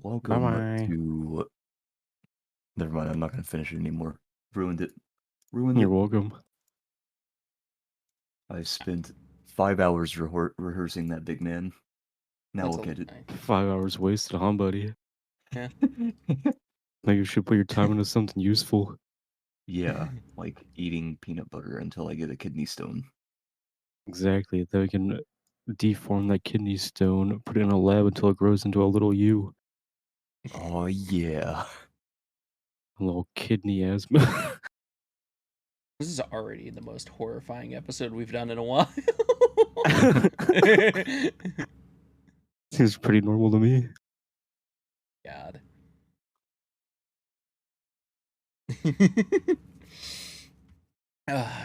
Bye Welcome bye. to. Never mind. I'm not gonna finish it anymore. Ruined it. Ruined You're it. welcome. I spent 5 hours rehearsing that big man. Now That's look a at it. 5 hours wasted, huh, buddy? yeah. Maybe you should put your time into something useful. Yeah, like eating peanut butter until I get a kidney stone. Exactly. Then we can deform that kidney stone, put it in a lab until it grows into a little you. Oh yeah. A little kidney asthma. This is already the most horrifying episode we've done in a while. Seems pretty normal to me. God.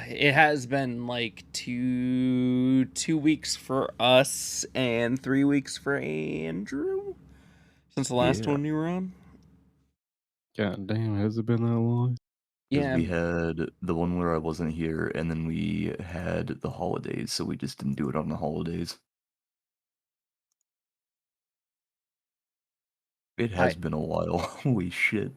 It has been like two weeks for us and 3 weeks for Andrew since the last Yeah. one you were on. God damn, has it been that long? Because Yeah, we had the one where I wasn't here, and then we had the holidays, so we just didn't do it on the holidays. It has I been a while. Holy shit.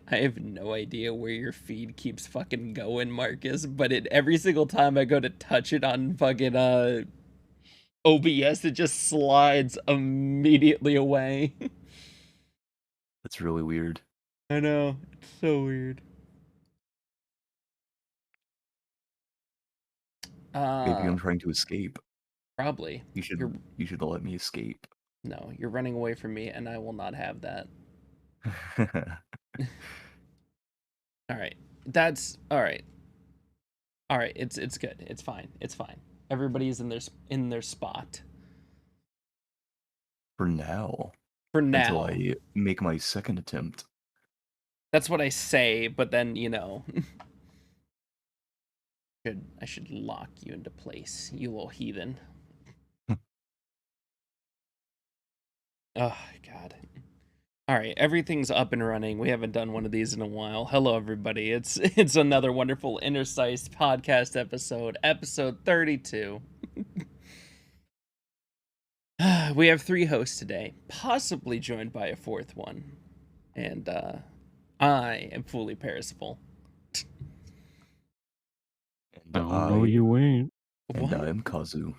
I have no idea where your feed keeps fucking going, Marcus, but every single time I go to touch it on fucking OBS, it just slides immediately away. That's really weird. I know, it's so weird. Maybe I'm trying to escape. Probably. You should let me escape. No, you're running away from me, and I will not have that. All right, that's all right. All right, it's good. It's fine. It's fine. Everybody's in their spot For now. for now. Until I make my second attempt. That's what I say, but then I should lock you into place, you little heathen. Oh God. All right, everything's up and running. We haven't done one of these in a while. Hello, everybody. It's another wonderful Interstice Podcast episode 32. We have 3 hosts today, possibly joined by a 4th one, and I am fully perishable. And Oh, no, you ain't. And What? I am Kazu.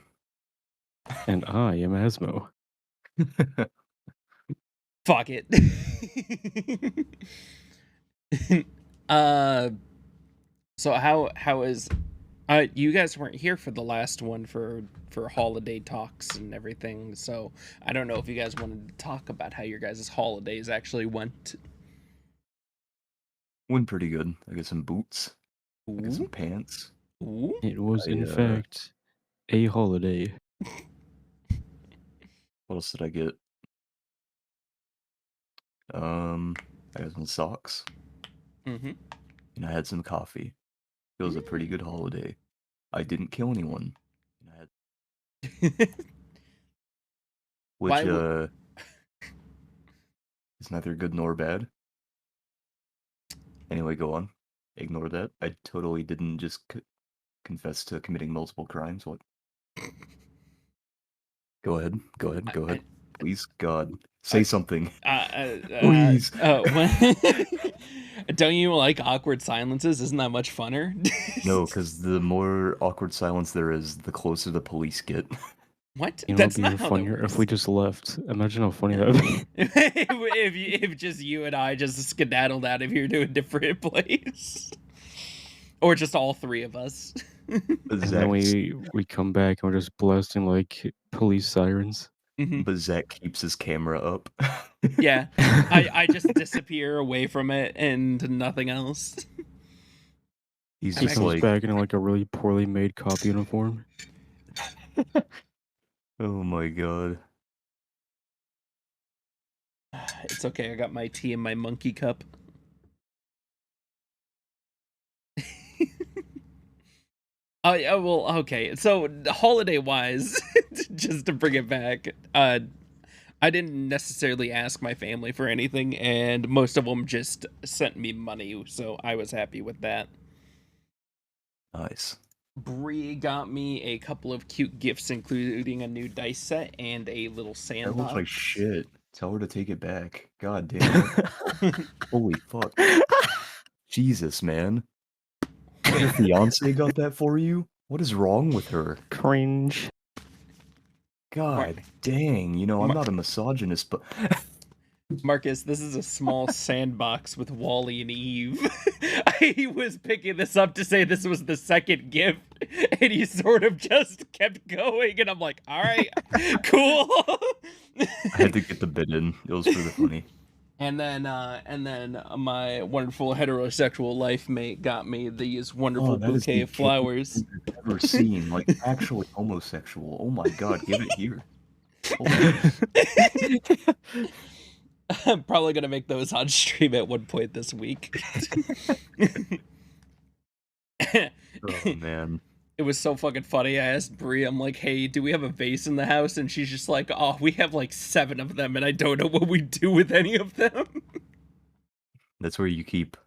And I am Asmo. Fuck it. So how is you guys weren't here for the last one for holiday talks and everything, so I don't know if you guys wanted to talk about how your guys' holidays actually went. Went pretty good. I got some boots. I got some Ooh, pants. ooh. It was, in I, fact, a holiday. What else did I get? I got some socks. Mm-hmm. And I had some coffee. It was a pretty good holiday. I didn't kill anyone. And I had, which Why is neither good nor bad. Anyway, go on. Ignore that. I totally didn't just confess to committing multiple crimes. What? Go ahead. Please, God, say something. Please. Don't you like awkward silences? Isn't that much funner? No, because the more awkward silence there is, the closer the police get. What? You know, That's it'd be not even how funnier that if we works. just left. Imagine how funny that would be. if just you and I just skedaddled out of here to a different place, or just all 3 of us. And then we come back and we're just blasting like police sirens. But Zach keeps his camera up. Yeah, I just disappear away from it and nothing else. He He comes back in like a really poorly made cop uniform. Oh my god. It's okay, I got my tea in my monkey cup. Oh yeah, well, okay. So holiday-wise, just to bring it back, I didn't necessarily ask my family for anything, and most of them just sent me money, so I was happy with that. Nice. Bree got me a couple of cute gifts, including a new dice set and a little That looks like sandbox. shit. Tell her to take it back. God damn it. Holy fuck. Jesus, man. Your Wait, fiance got that for you? What is wrong with her? Cringe. Mar- God dang. You know, I'm Mar- not a misogynist, but Marcus, this is a small sandbox with Wally and Eve. I was picking this up to say this was the second gift, and he sort of just kept going, and I'm like, all right, cool. I had to get the bit in. It was for the funny. And then my wonderful heterosexual life mate got me these wonderful That is bouquet the of flowers. gayest thing I've ever seen. Like, actually homosexual. Oh my god, give it here. Holy I'm probably gonna make those on stream at one point this week. oh man. It was so fucking funny. I asked Brie, I'm like, hey, do we have a vase in the house? And she's just like, oh, we have like 7 of them, and I don't know what we do with any of them. That's where you keep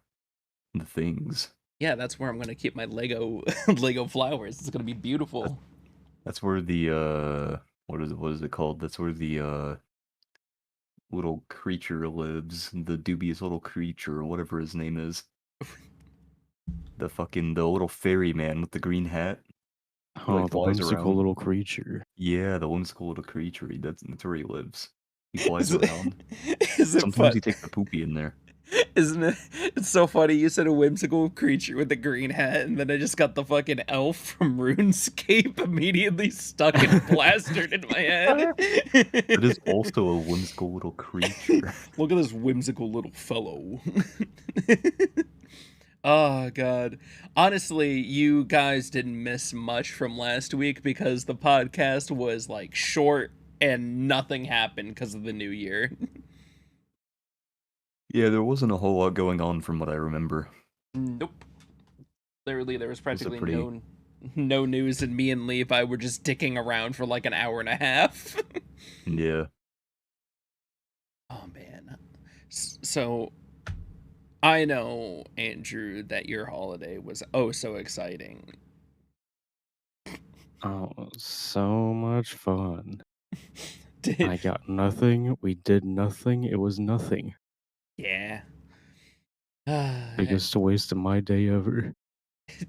the things. Yeah, that's where I'm gonna keep my Lego flowers. It's gonna be beautiful. That's where the what is it called? That's where the little creature lives. The dubious little creature, or whatever his name is. The little fairy man with the green hat. He, Oh, like, the flies whimsical around. little creature. Yeah, the whimsical little creature. That's where he lives. He flies Is it- around. Is it Sometimes fun? he takes the poopy in there. Isn't it? It's so funny. You said a whimsical creature with a green hat, and then I just got the fucking elf from RuneScape immediately stuck and plastered in my head. It is also a whimsical little creature. Look at this whimsical little fellow. Oh god. Honestly, you guys didn't miss much from last week because the podcast was like short and nothing happened because of the new year. Yeah, there wasn't a whole lot going on from what I remember. Nope. Literally, there was practically pretty- no news, and me and Levi were just dicking around for like an hour and a half. Yeah. Oh man. So I know, Andrew, that your holiday was oh so exciting. Oh, so much fun. I Did got nothing. We did nothing. It was nothing. yeah. Biggest waste of my day ever.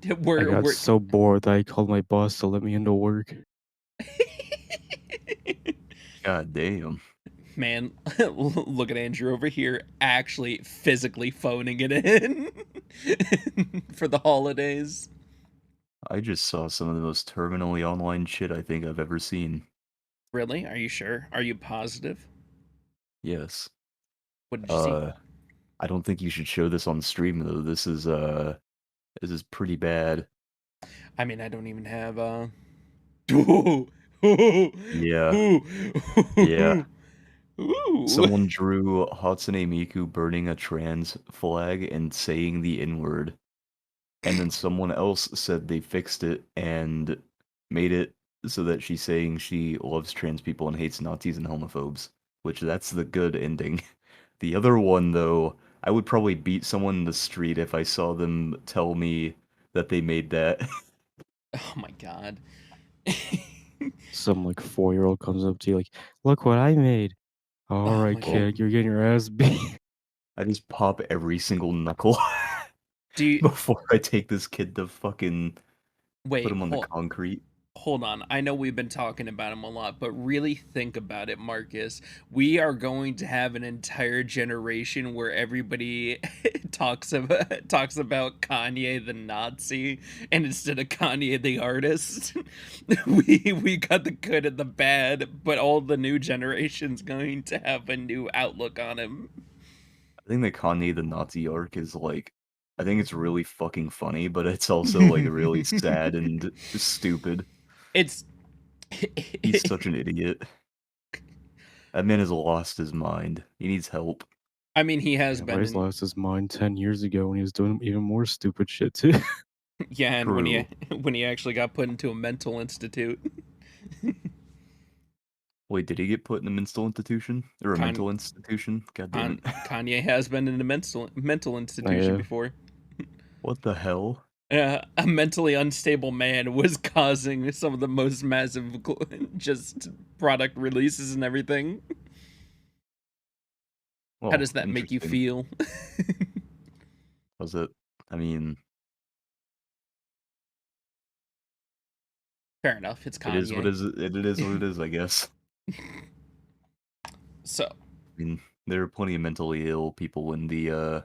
I we're got so bored that I called my boss to let me into work. God damn. Man, look at Andrew over here actually physically phoning it in for the holidays. I just saw some of the most terminally online shit I think I've ever seen. Really? Are you sure? Are you positive? Yes. What did you see? I don't think you should show this on stream though. This is pretty bad. I mean, I don't even have Yeah. Yeah. Ooh. Someone drew Hatsune Miku burning a trans flag and saying the N-word. And then someone else said they fixed it and made it so that she's saying she loves trans people and hates Nazis and homophobes. Which, that's the good ending. The other one, though, I would probably beat someone in the street if I saw them tell me that they made that. Oh my god. Some like 4-year-old comes up to you like, "Look what I made." All Oh right, my kid, God. you're getting your ass beat. I just pop every single knuckle Do you before I take this kid to fucking wait? put him on the concrete. Hold on. I know we've been talking about him a lot, but really think about it, Marcus. We are going to have an entire generation where everybody talks about Kanye the Nazi, and instead of Kanye the artist, we got the good and the bad, but all the new generation's going to have a new outlook on him. I think the Kanye the Nazi arc is like, I think it's really fucking funny, but it's also like really sad and stupid. It's He's such an idiot. That man has lost his mind. He needs help. I mean, he has Yeah, been Bryce in, lost his mind 10 years ago when he was doing even more stupid shit too. yeah, and when True. he actually got put into a mental institute. Wait, did he get put in a mental institution? Or a mental institution? God damn it. Kanye has been in a mental institution Yeah. before. What the hell? A mentally unstable man was causing some of the most massive just product releases and everything. How Well, does that make you interesting. feel? Was it? I mean, Fair enough, it's it is what Kanye. it is what it is, I guess. So, I mean, there are plenty of mentally ill people in the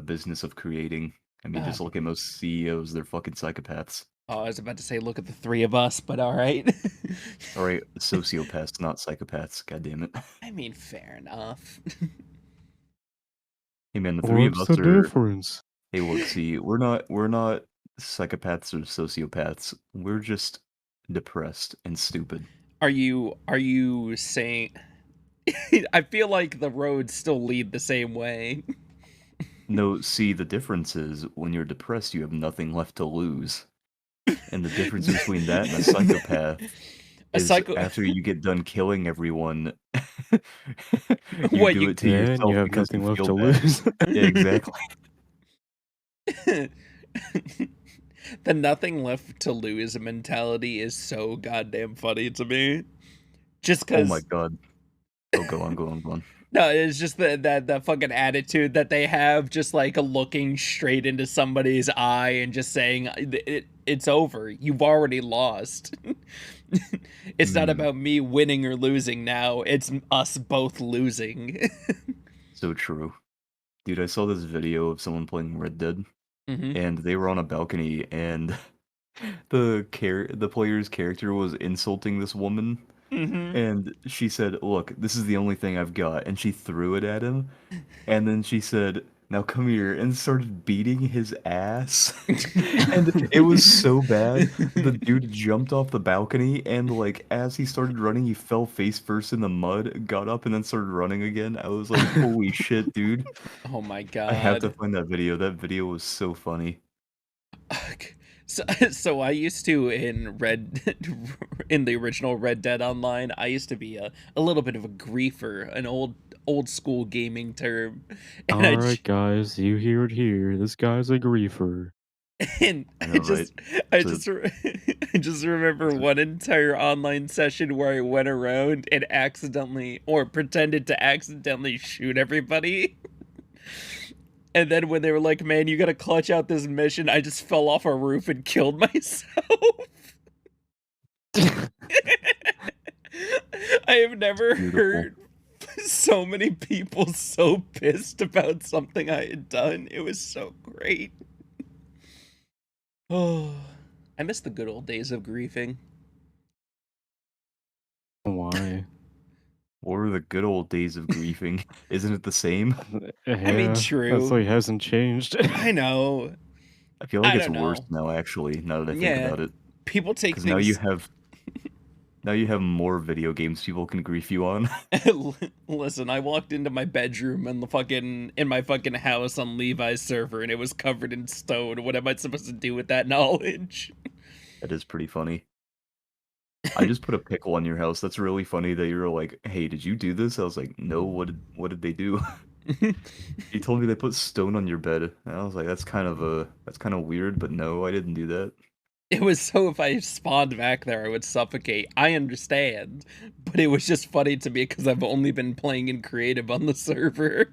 business of creating. I mean, uh, just look at most CEOs; they're fucking psychopaths. oh, I was about to say, look at the three of us, but all right. All right, sociopaths, not psychopaths. God damn it. I mean, fair enough. Hey man, the three of What's us the are. difference? Hey, look, see, we're not psychopaths or sociopaths. We're just depressed and stupid. Are you saying I feel like the roads still lead the same way. No, see, the difference is when you're depressed, you have nothing left to lose. And the difference between that and a psychopath A is psycho after you get done killing everyone, you what do you it to Then you yourself have because you nothing left feel to bad. lose. Yeah, exactly. the nothing left to lose mentality is so goddamn funny to me. Just Oh my cuz god. Oh, go on. no, it's just the fucking attitude that they have, just like looking straight into somebody's eye and just saying it's over. You've already lost. It's not Mm, about me winning or losing now. It's us both losing. so true. Dude, I saw this video of someone playing Red Dead, Hmm. and they were on a balcony, and the player's character was insulting this woman, Hmm. and she said, "Look, this is the only thing I've got," and she threw it at him, and then she said, "Now come here," and started beating his ass. And it was so bad, the dude jumped off the balcony, and, like, as he started running, he fell face first in the mud, got up, and then started running again. I was like, "Holy shit, dude." Oh my I have to god. find that video. That video was so funny. So, so I used to in the original Red Dead Online, I used to be a little bit of a griefer, an old school gaming term, and Alright, guys, you hear it here. This guy's a griefer. and I know, right? I So, just I just remember so one entire online session where I went around and accidentally or pretended to accidentally shoot everybody. And then when they were like, "Man, you gotta clutch out this mission," I just fell off a roof and killed myself. I have never beautiful. heard so many people so pissed about something I had done. It was so great. Oh, I miss the good old days of griefing. Why? What were the good old days of griefing? Isn't it the same? I mean, Yeah, that's true. like hasn't changed. I know. I feel like I it's don't worse know. now, actually, now that I think Yeah, about it. people take Because now you things. have more video games people can grief you on. Listen, I walked into my bedroom and in my fucking house on Levi's server, and it was covered in stone. What am I supposed to do with that knowledge? That is pretty funny. I just put a pickle on your house. That's really funny that you're like, "Hey, did you do this?" I was like, "No, what did they do?" You told me they put stone on your bed. And I was like, that's kind of weird, but no, I didn't do that." It was so if I spawned back there, I would suffocate. I understand, but it was just funny to me because I've only been playing in creative on the server.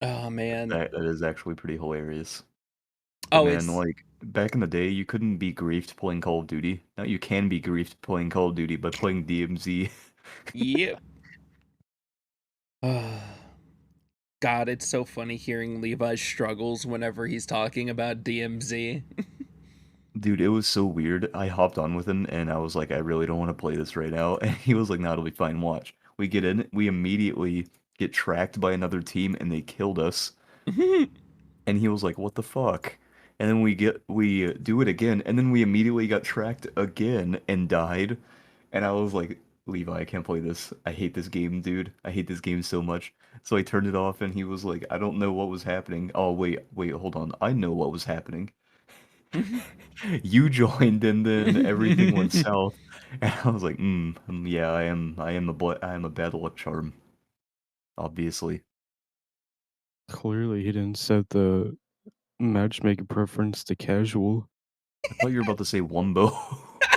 Oh man. That is actually pretty hilarious. But Oh, man, it's like back in the day, you couldn't be griefed playing Call of Duty. Now you can be griefed playing Call of Duty by playing DMZ. yep. God, it's so funny hearing Levi's struggles whenever he's talking about DMZ. Dude, it was so weird. I hopped on with him and I was like, I really don't want to play this right now. And he was like, no, it'll be fine. Watch. We get in, we immediately get tracked by another team and they killed us. And he was like, what the fuck? And then we do it again. And then we immediately got tracked again and died. And I was like, Levi, I can't play this. I hate this game, dude. I hate this game so much. So I turned it off and he was like, I don't know what was happening. Oh, wait, hold on. I know what was happening. You joined and then everything went south. And I was like, yeah, I am a bad luck charm, obviously. Clearly, he didn't set the matchmaking preference to casual. I thought you were about to say Wumbo.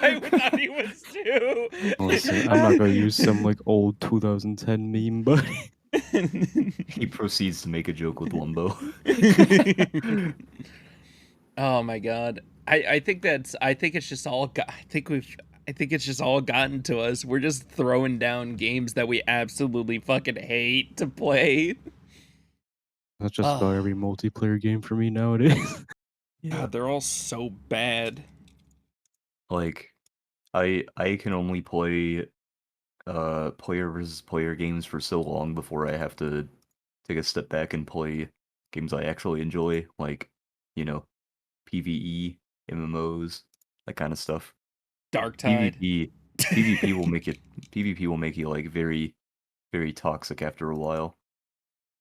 I thought he was too. Listen, I'm not gonna use some like old 2010 meme, but He proceeds to make a joke with Wumbo. Oh my god. I think it's just all I think it's just all gotten to us. We're just throwing down games that we absolutely fucking hate to play. that's just about Oh, every multiplayer game for me nowadays. Yeah. God, they're all so bad. Like, I can only play player versus player games for so long before I have to take a step back and play games I actually enjoy, like, you know, PvE, MMOs, that kind of stuff. Dark Tide. PvP PvP will make it PvP will make you like very, very toxic after a while.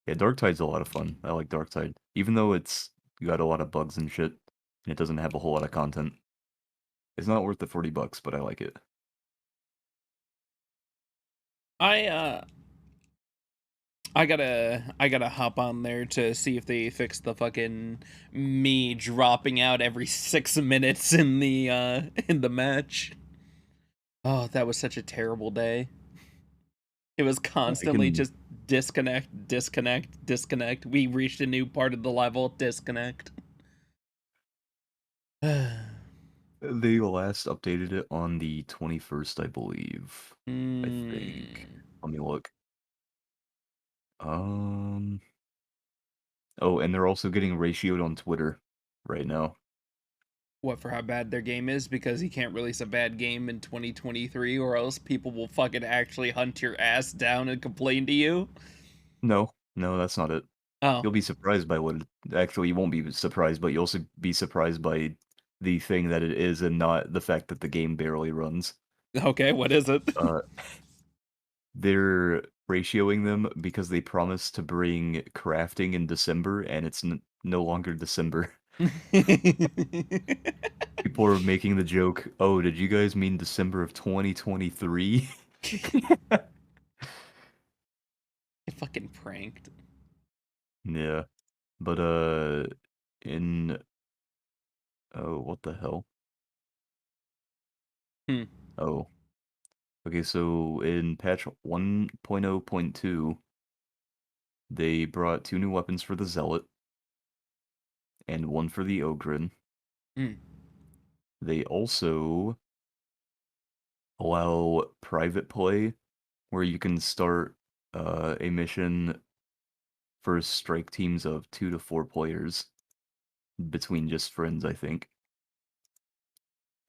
Yeah, Dark Tide's a lot of fun. I like Dark Tide. Even though it's got a lot of bugs and shit, and it doesn't have a whole lot of content. It's not worth the $40, but I like it. I uh I gotta hop on there to see if they fix the fucking me dropping out every 6 minutes in the match. Oh, that was such a terrible day. It was I constantly can just disconnect, disconnect, disconnect. We reached a new part of the level, disconnect. They last updated it on the 21st, I believe. I think. Mm, Let me look. Oh, and they're also getting ratioed on Twitter right now. what for how bad their game is? Because you can't release a bad game in 2023 or else people will fucking actually hunt your ass down and complain to you. No, no, that's not it. Oh, You'll be surprised by what actually, you won't be surprised, but you'll also be surprised by the thing that it is and not the fact that the game barely runs. okay, what is it? Uh, they're ratioing them because they promised to bring crafting in December, and it's no longer December. People are making the joke, oh, did you guys mean December of 2023? Fucking pranked. Yeah. But, in... Oh, what the hell? Hmm. Oh. Okay, so in patch 1.0.2, they brought 2 new weapons for the Zealot, and 1 for the Ogren. Hmm. They also allow private play, where you can start a mission for strike teams of 2 to 4 players between just friends, I think.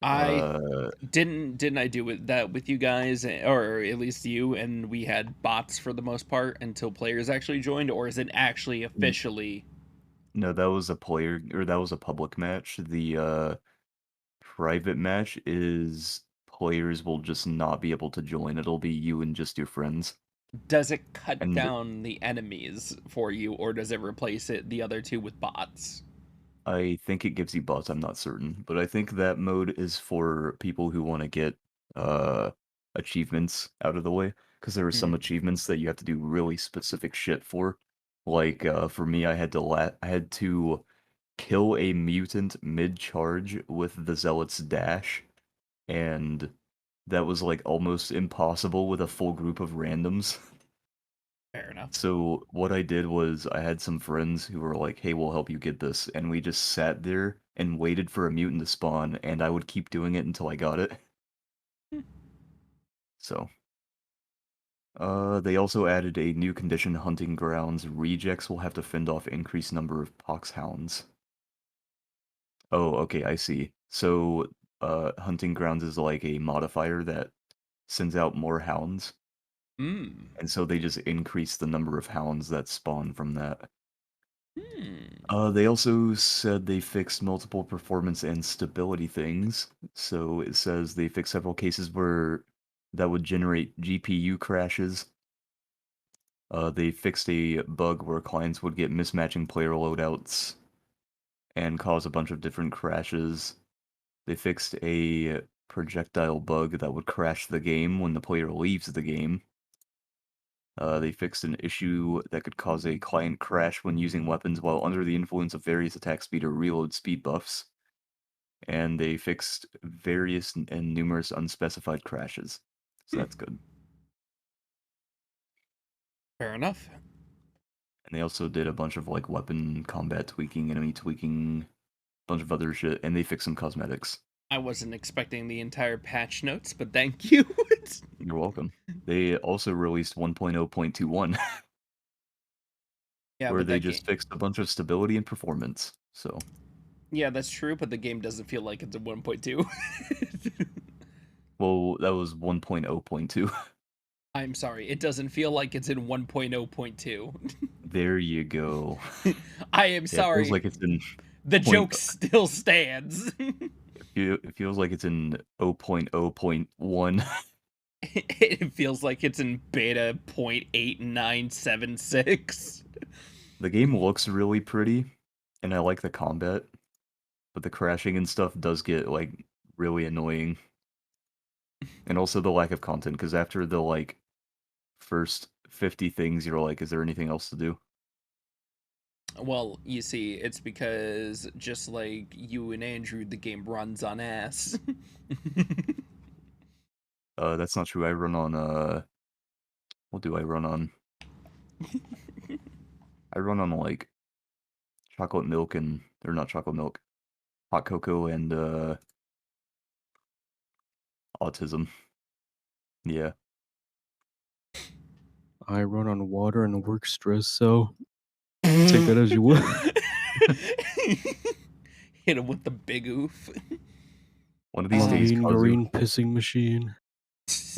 I Uh, didn't I do that with you guys, or at least you, and we had bots for the most part until players actually joined, or is it actually n- officially? no, that was a player, or that was a public match. The private match is players will just not be able to join. It'll be you and just your friends. Does it cut And down the enemies for you, or does it replace the other two with bots? I think it gives you bots, I'm not certain, but I think that mode is for people who want to get uh achievements out of the way, because there are some Hmm. achievements that you have to do really specific shit for. Like for me, I had to kill a mutant mid-charge with the Zealot's dash, and that was like almost impossible with a full group of randoms. Fair enough. So what I did was I had some friends who were like, "Hey, we'll help you get this," and we just sat there and waited for a mutant to spawn, and I would keep doing it until I got it. Hmm. So, they also added a new condition: hunting grounds. Rejects will have to fend off increased number of poxhounds. Oh, okay, I see. So, hunting grounds is like a modifier that sends out more hounds, Hmm. and so they just increase the number of hounds that spawn from that. Hmm. They also said they fixed multiple performance and stability things. So it says they fixed several cases where that would generate GPU crashes. They fixed a bug where clients would get mismatching player loadouts and cause a bunch of different crashes. They fixed a projectile bug that would crash the game when the player leaves the game. They fixed an issue that could cause a client crash when using weapons while under the influence of various attack speed or reload speed buffs. And they fixed various and numerous unspecified crashes. So that's good. Fair enough. And they also did a bunch of like weapon combat tweaking, enemy tweaking, bunch of other shit, and they fixed some cosmetics. I wasn't expecting the entire patch notes, but thank you. You're welcome. They also released 1.0.21, Yeah, where but they that just game. fixed a bunch of stability and performance. So, Yeah, that's true, but the game doesn't feel like it's a 1.2. well, that was 1.0.2. I'm sorry, it doesn't feel like it's in 1.0.2. There you go. I am Yeah, it sorry. feels like it's in The point- joke still stands. it feels like it's in 0.0.1. It feels like it's in beta 0.8976. The game looks really pretty, and I like the combat, but the crashing and stuff does get like really annoying. And also the lack of content, because after the like first 50 things, you're like, is there anything else to do? Well, you see, it's because just like you and Andrew, the game runs on ass. That's not true. I run on what do I run on? I run on like chocolate milk and or not chocolate milk, hot cocoa and autism. Yeah. I run on water and work stress, so take that as you will. Hit him with the big oof. One of I'm these a days, mean Kazu. green pissing machine.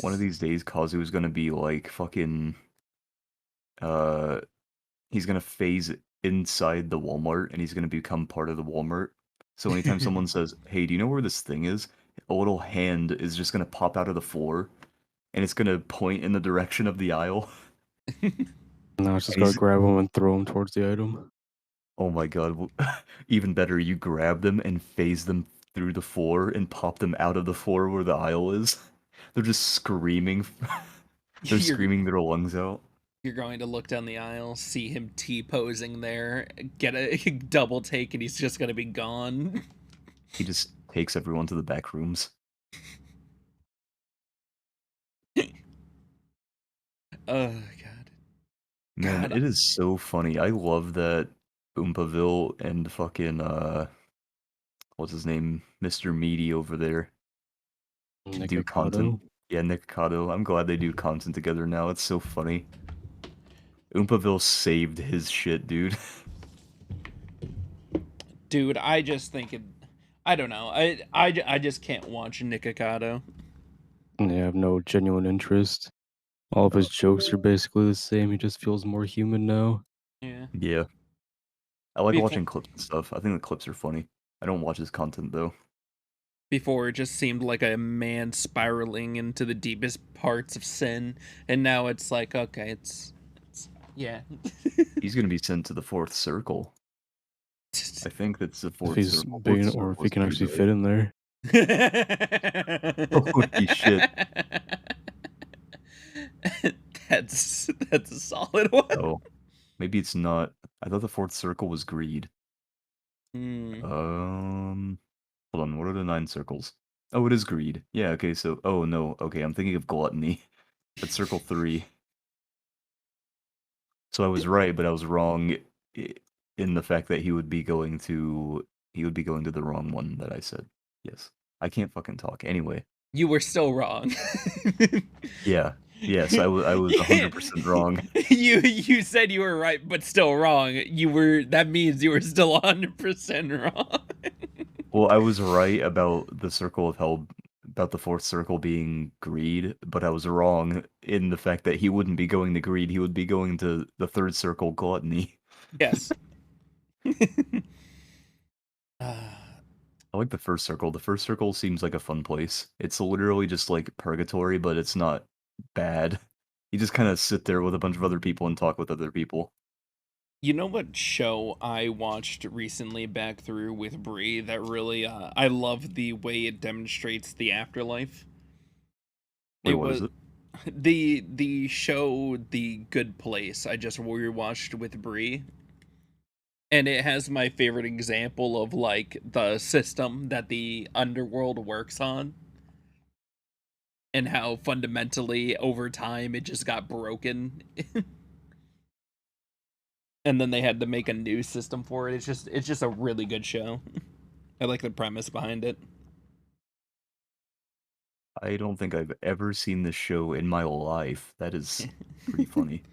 One of these days, Kazu is gonna be like fucking. He's gonna phase inside the Walmart, and he's gonna become part of the Walmart. So anytime someone says, "Hey, do you know where this thing is?" A little hand is just gonna pop out of the floor, and it's gonna point in the direction of the aisle. Now I just And gotta he's- grab him and throw him towards the item. Oh my god! Even better, you grab them and phase them through the floor and pop them out of the floor where the aisle is. They're just screaming. They're You're- screaming their lungs out. You're going to look down the aisle, see him T-posing there, get a double take, and he's just gonna be gone. He just takes everyone to the back rooms. Oh god. Man, God. it is so funny. I love that Oompaville and fucking what's his name? Mr. Meaty over there do content. Nikocado. Yeah, Nikocado. I'm glad they do content together now. It's so funny. Oompaville saved his shit, dude. Dude, I just think it. I don't know. I just can't watch Nikocado. I have no genuine interest. All of his jokes are basically the same. He just feels more human now. Yeah. Yeah. I like Before- watching clips and stuff. I think the clips are funny. I don't watch his content though. Before it just seemed like a man spiraling into the deepest parts of sin, and now it's like, okay, it's yeah. He's gonna be sent to the fourth circle. I think that's the If fourth he's circle. big Fourth or if circle he is can pretty actually good. fit in there. Holy shit. That's a solid one. Oh, maybe it's not. I thought the fourth circle was greed. Hmm. Hold on. What are the 9 circles? Oh, it is greed. Yeah. Okay. So, oh no. Okay, I'm thinking of gluttony. That's circle 3. So I was right, but I was wrong in the fact that he would be going to the wrong one that I said. Yes. I can't fucking talk. Anyway. You were still wrong. Yeah. Yes, I was 100% wrong. You said you were right, but still wrong. That means you were still 100% wrong. Well, I was right about the circle of hell, about the fourth circle being greed, but I was wrong in the fact that he wouldn't be going to greed, he would be going to the third circle, gluttony. Yes. I like the first circle. The first circle seems like a fun place. It's literally just like purgatory, but it's not bad. You just kind of sit there with a bunch of other people and talk with other people. You know what show I watched recently back through with Bree that really I love the way it demonstrates the afterlife? Wait, what is it? The show The Good Place I just rewatched with Bree, and it has my favorite example of like the system that the underworld works on and how fundamentally over time it just got broken. And then they had to make a new system for it. It's just a really good show. I like the premise behind it. I don't think I've ever seen this show in my life. That is pretty funny.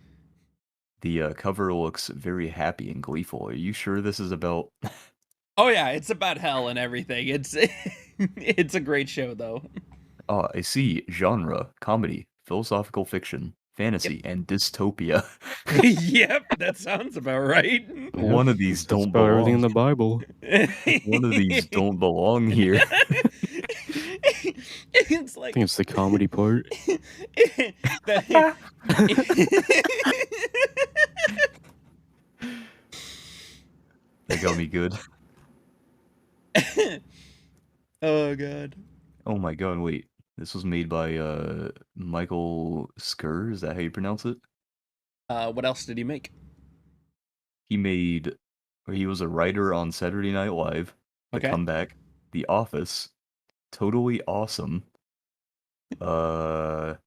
The cover looks very happy and gleeful. Are you sure this is about? Oh yeah, it's about hell and everything. It's it's a great show though. Oh, I see. Genre: comedy, philosophical fiction, fantasy, and dystopia. Yep, that sounds about right. One of these That's don't about everything in belong. the Bible. One of these don't belong here. It's I like think it's the comedy part. that- That got me good. Oh god. Oh my god, wait. This was made by Michael Skur, is that how you pronounce it? What else did he make? He was a writer on Saturday Night Live, The Okay. Comeback, The Office, Totally Awesome, Parks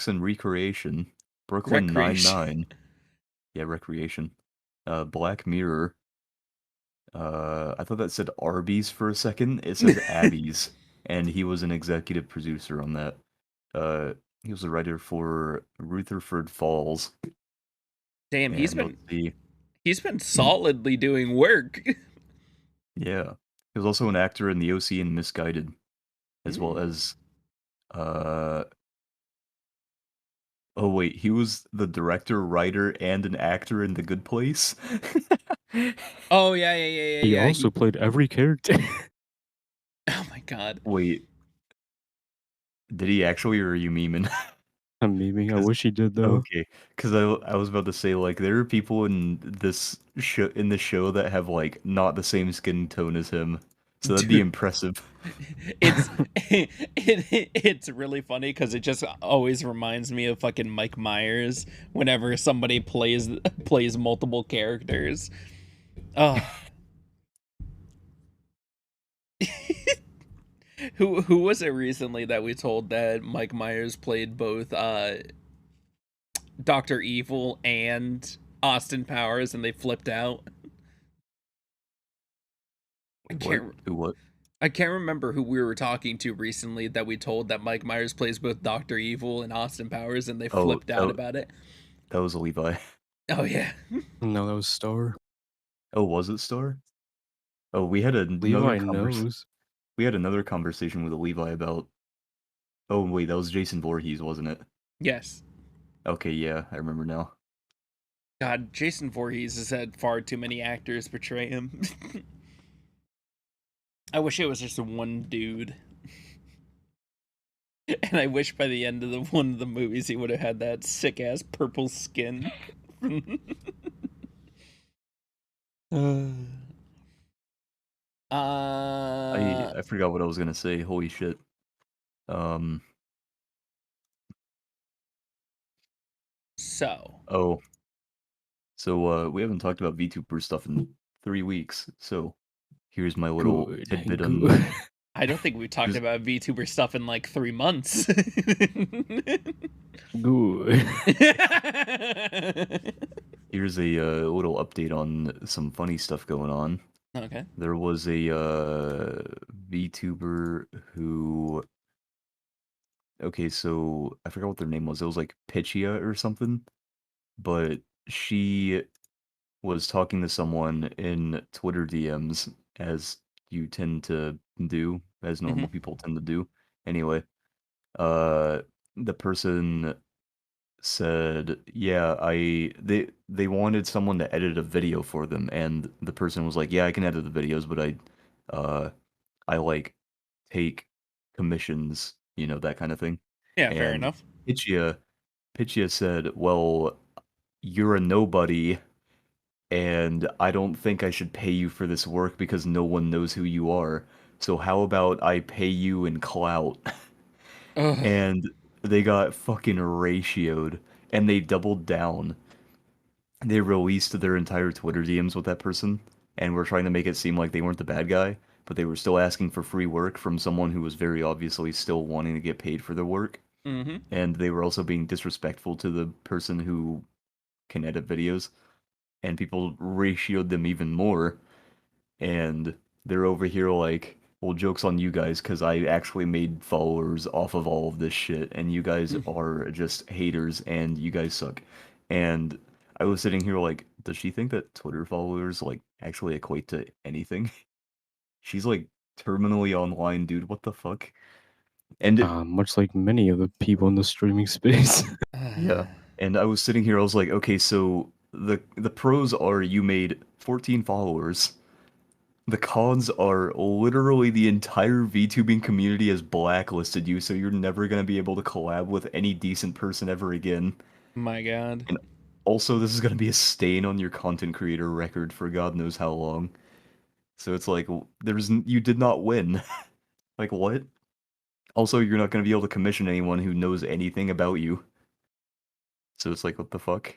and Recreation, Brooklyn Recreation. Nine-Nine. Yeah, Recreation. Black Mirror. I thought that said Arby's for a second. It says Abby's, and he was an executive producer on that. He was a writer for Rutherford Falls. Damn, he's And let's see. been solidly doing work. Yeah. He was also an actor in The OC and Misguided, as well as oh wait, he was the director, writer, and an actor in The Good Place. Oh yeah. He also played every character. Oh my god. Wait, did he actually, or are you memeing? I'm memeing. I wish he did though. Okay, because I was about to say, like, there are people in this show that have like not the same skin tone as him, so that'd be Dude. impressive. It's it's really funny because it just always reminds me of fucking Mike Myers whenever somebody plays multiple characters. Oh. Who was it recently that we told that Mike Myers played both Dr. Evil and Austin Powers and they flipped out? What? I can't remember who we were talking to recently that we told that Mike Myers plays both Dr. Evil and Austin Powers and they Oh, flipped out about it. That was Levi. Oh yeah. No, that was Star. Oh, was it Star? Oh, we had Levi knows. We had another conversation with Levi about. Oh wait, that was Jason Voorhees, wasn't it? Yes. Okay, yeah, I remember now. God, Jason Voorhees has had far too many actors portray him. I wish it was just one dude. And I wish by the end of one of the movies he would have had that sick ass purple skin. I forgot what I was gonna say. Holy shit. So. Oh. So we haven't talked about VTuber stuff in 3 weeks. So here's my little tidbit on. I don't think we've talked about VTuber stuff in like 3 months. Good. Here's a little update on some funny stuff going on. Okay. There was a VTuber who. Okay, so I forgot what their name was. It was like Pitchia or something. But she was talking to someone in Twitter DMs, as you tend to do, as normal people tend to do. Anyway, the person said, "Yeah, they wanted someone to edit a video for them," and the person was like, "Yeah, I can edit the videos, but I like take commissions, you know, that kind of thing." Yeah, fair And enough. Pitchia said, "Well, you're a nobody, and I don't think I should pay you for this work because no one knows who you are. So how about I pay you in clout?" Ugh. And they got fucking ratioed, and they doubled down. They released their entire Twitter DMs with that person, and were trying to make it seem like they weren't the bad guy, but they were still asking for free work from someone who was very obviously still wanting to get paid for their work. Mm-hmm. And they were also being disrespectful to the person who can edit videos, and people ratioed them even more. And they're over here like, well, joke's on you guys, because I actually made followers off of all of this shit, and you guys are just haters, and you guys suck. And I was sitting here like, does she think that Twitter followers like actually equate to anything? She's like terminally online, dude. What the fuck? And Much like many of the people in the streaming space. yeah, and I was sitting here, I was like, okay, so the pros are you made 14 followers. The cons are literally the entire VTubing community has blacklisted you, so you're never gonna be able to collab with any decent person ever again. My God. And also, this is gonna be a stain on your content creator record for God knows how long. So it's like, you did not win. Like, what? Also, you're not gonna be able to commission anyone who knows anything about you. So it's like, what the fuck?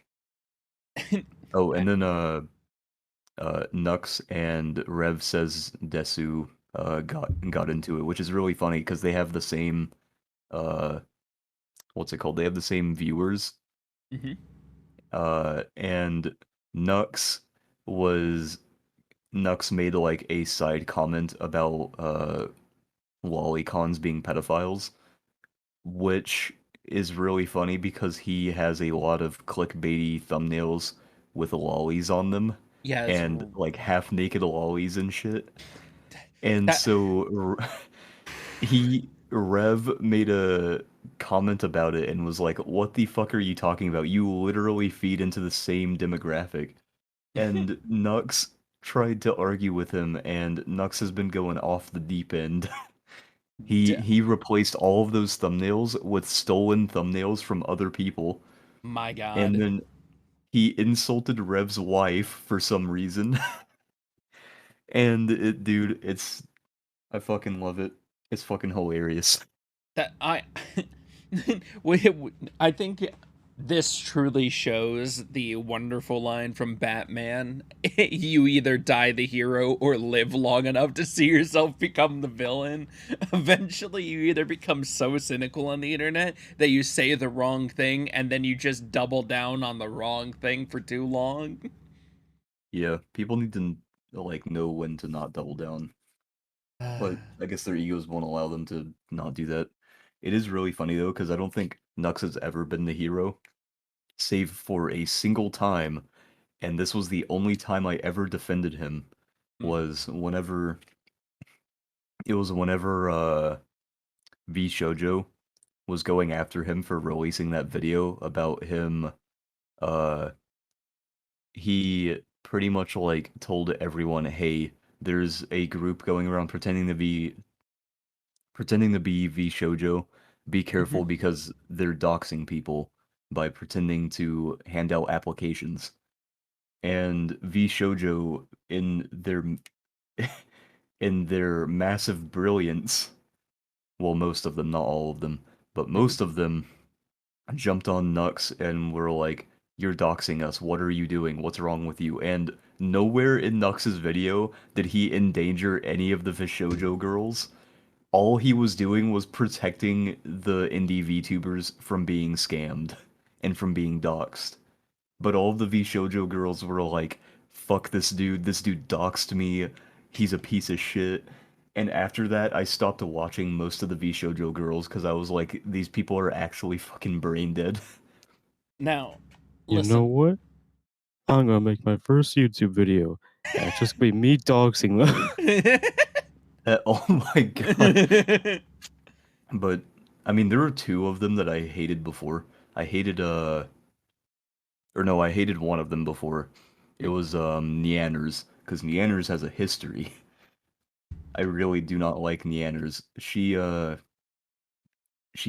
Oh, and then, Nux and Rev says Desu got into it, which is really funny because they have the same uh what's it called? They have the same viewers. Mm-hmm. And Nux was Nux made like a side comment about lolicons being pedophiles, which is really funny because he has a lot of clickbaity thumbnails with lollies on them Yeah, it's and like half naked lollies and shit. And that. so Rev made a comment about it and was like, "What the fuck are you talking about? You literally feed into the same demographic." And Nux tried to argue with him, and Nux has been going off the deep end. He d- he replaced all of those thumbnails with stolen thumbnails from other people, My and God. then he insulted Rev's wife for some reason. And dude, I fucking love it. It's fucking hilarious. That I. I think this truly shows the wonderful line from Batman: "You either die the hero or live long enough to see yourself become the villain." Eventually, you either become so cynical on the internet that you say the wrong thing and then you just double down on the wrong thing for too long. Yeah, people need to like know when to not double down, but I guess their egos won't allow them to not do that. It is really funny though, because I don't think Nux has ever been the hero, save for a single time, and this was the only time I ever defended him, was whenever V Shoujo was going after him for releasing that video about him. uh he pretty much like told everyone, "Hey, there's a group going around pretending to be V Shoujo. Be Mhm. careful because they're doxing people by pretending to hand out applications." And V Shoujo, in their massive brilliance, well, most of them, not all of them, but Mhm. most of them jumped on Nux and were like, "You're doxing us. What are you doing? What's wrong with you?" And nowhere in Nux's video did he endanger any of the Vishojo girls. All he was doing was protecting the indie VTubers from being scammed and from being doxed. But all of the Vishojo girls were like, "Fuck this dude. This dude doxed me. He's a piece of shit." And after that, I stopped watching most of the Vishojo girls because I was like, these people are actually fucking brain dead. Now, You know listen. what? I'm gonna make my first YouTube video. And it's just gonna be me doxing them. Oh my god. But I mean, there were two of them that I hated before. I hated or no, I hated one of them before. It was Neanders, because Neanders has a history. I really do not like Neanders. She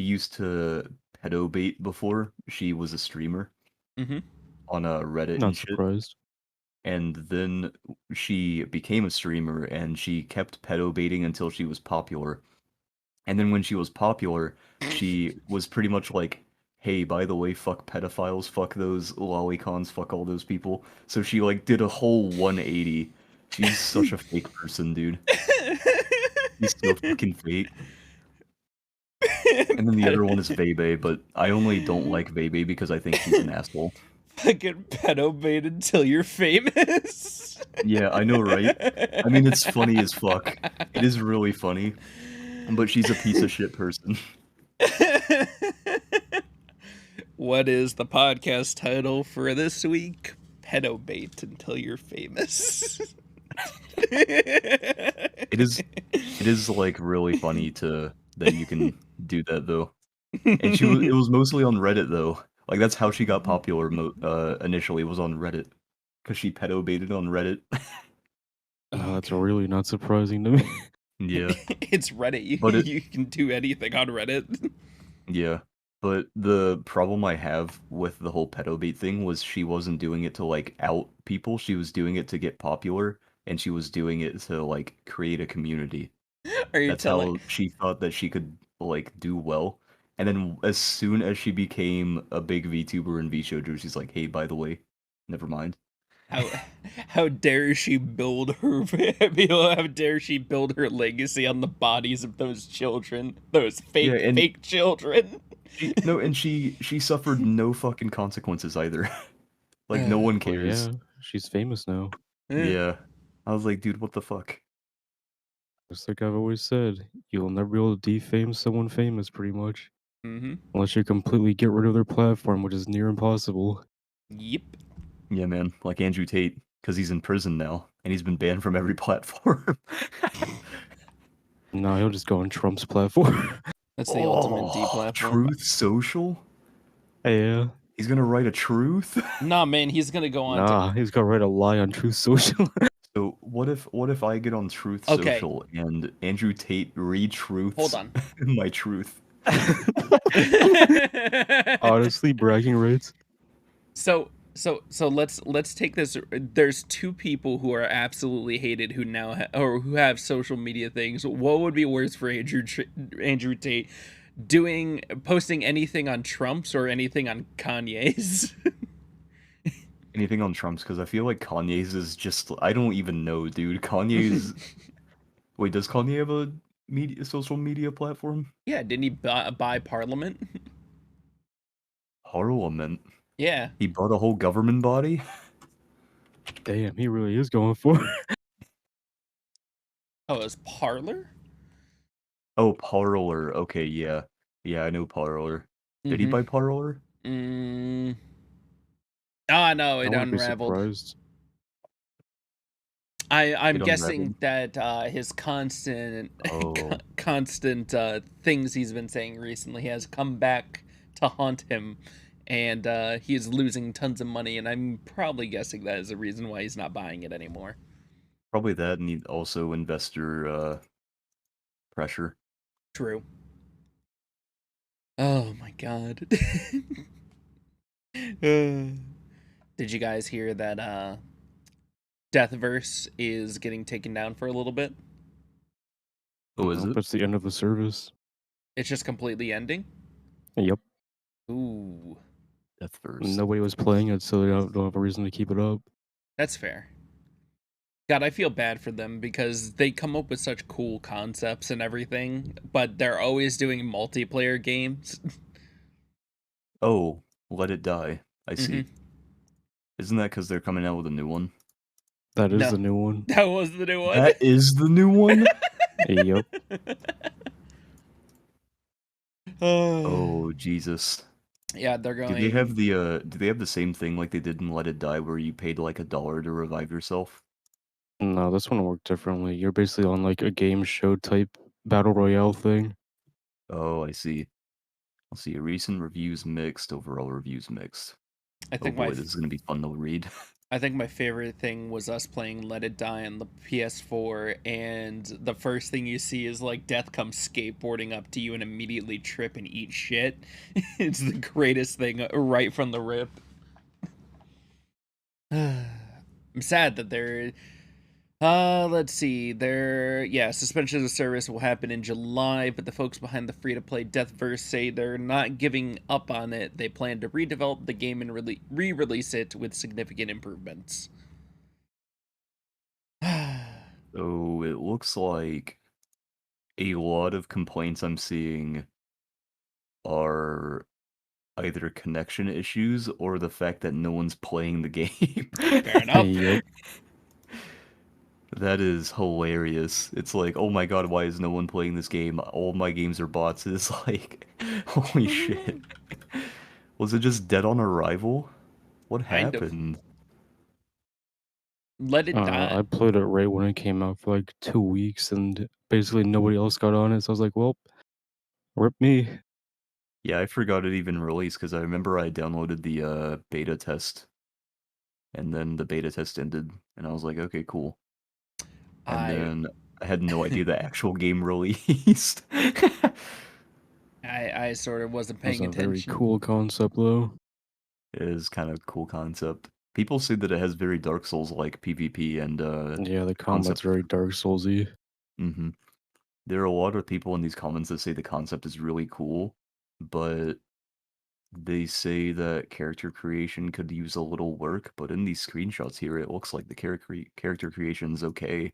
used to pedo bait before. She was a streamer Mhm. on Reddit Not and shit. surprised. And then she became a streamer and she kept pedo baiting until she was popular. And then when she was popular, she was pretty much like, hey, by the way, fuck pedophiles, fuck those lolicons, fuck all those people. So she like did a whole 180. She's such a fake person, dude. She's so fucking fake. And then the other one is Vebe, but I only don't like Vebe because I think she's an asshole. Fucking pedo bait until you're famous. Yeah, I know, right? I mean, it's funny as fuck. It is really funny, but she's a piece of shit person. What is the podcast title for this week? Pedo bait until you're famous. It is like really funny that you can do that though. And it was mostly on Reddit though. Like that's how she got popular initially was on Reddit because she pedo baited on Reddit. That's really not surprising to me. Yeah. It's Reddit. You can do anything on Reddit. Yeah. But the problem I have with the whole pedo bait thing was she wasn't doing it to like out people. She was doing it to get popular, and she was doing it to like create a community. Are you That's telling? how she thought that she could like do well. And then as soon as she became a big VTuber and VShojo, she's like, "Hey, by the way, never mind." How dare she build her how dare she build her legacy on the bodies of those children, those fake children. She suffered no fucking consequences either. Like no one Well, cares. yeah, she's famous now. Yeah. I was like, dude, what the fuck? Just like I've always said, you'll never be able to defame someone famous, pretty much. Mm-hmm. Unless you completely get rid of their platform, which is near impossible. Yep. Yeah, man, like Andrew Tate, because he's in prison now, and he's been banned from every platform. No, he'll just go on Trump's platform. That's the ultimate D platform. Truth Social? Yeah. He's gonna write a truth? Nah, man, he's gonna go on. Nah, he's gonna write a lie on Truth Social. So what if I get on Truth Okay. Social and Andrew Tate retruths Hold on. my truth? Honestly, bragging rights. So let's take this. There's two people who are absolutely hated who now or who have social media things. What would be worse for Andrew Tate, posting anything on Trump's or anything on Kanye's? Anything on Trump's, because I feel like Kanye's is just, I don't even know, dude. Kanye's... Wait, does Kanye have a social media platform? Yeah, didn't he buy Parliament? Parliament? Yeah. He bought a whole government body? Damn, he really is going for it. Oh, it's Parlor? Oh, Parlor. Okay, yeah. Yeah, I know Parlor. Did he buy Parlor? Ah, no, it I wouldn't be unraveled. surprised. I'm It guessing unraveled? that his constant Oh. constant things he's been saying recently has come back to haunt him, and he is losing tons of money, and I'm probably guessing that is the reason why he's not buying it anymore. Probably that, and also investor pressure. True. Oh my god. Did you guys hear that Deathverse is getting taken down for a little bit? Oh, is it? That's the end of the service. It's just completely ending? Yep. Ooh. Deathverse. Nobody was playing it, so they don't have a reason to keep it up. That's fair. God, I feel bad for them because they come up with such cool concepts and everything, but they're always doing multiplayer games. Oh, Let It Die. I see. Isn't that because they're coming out with a new one? That is No. the new one. That was the new one. That is the new one? Yep. Oh, Jesus. Yeah, they're going. Do they have the same thing like they did in Let It Die where you paid like $1 to revive yourself? No, this one worked differently. You're basically on like a game show type battle royale thing. Oh, I see. I'll see. Recent reviews mixed, overall reviews mixed. I Oh think boy, this is gonna be fun to read. I think my favorite thing was us playing Let It Die on the PS4, and the first thing you see is like Death comes skateboarding up to you and immediately trip and eat shit. It's the greatest thing right from the rip. I'm sad that Let's see. Suspension of service will happen in July, but the folks behind the free-to-play Deathverse say they're not giving up on it. They plan to redevelop the game and re-release it with significant improvements. So it looks like a lot of complaints I'm seeing are either connection issues or the fact that no one's playing the game. Fair enough. Yep. That is hilarious. It's like, oh my god, why is no one playing this game? All my games are bots. It's like, holy shit. Was it just dead on arrival? What Kind of. happened? Let it die. I played it right when it came out for like 2 weeks, and basically nobody else got on it. So I was like, "Well, rip me." Yeah, I forgot it even released because I remember I downloaded the beta test, and then the beta test ended, and I was like, okay, cool. And I then I had no idea the actual game released. I sort of wasn't That's paying a very attention. cool concept, though. It is kind of a cool concept. People say that it has very Dark Souls-like PvP and Yeah, the combat's concept. very Dark Soulsy. Mm-hmm. There are a lot of people in these comments that say the concept is really cool, but they say that character creation could use a little work. But in these screenshots here, it looks like the character creation is okay,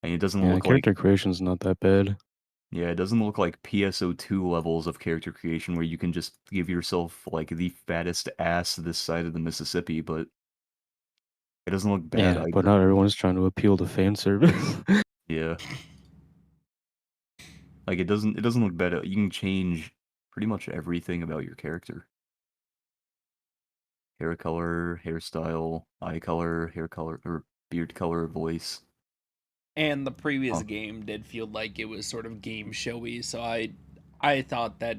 and it doesn't Yeah, the look like character creation's not that bad. it doesn't look like PSO2 levels of character creation where you can just give yourself like the fattest ass this side of the Mississippi, but it doesn't look bad Yeah, but either. not everyone's trying to appeal to fan service. Yeah. Like it doesn't look bad. You can change pretty much everything about your character. Hair color, hairstyle, eye color, hair color, or beard color, voice. And the previous Huh. game did feel like it was sort of game showy, so I thought that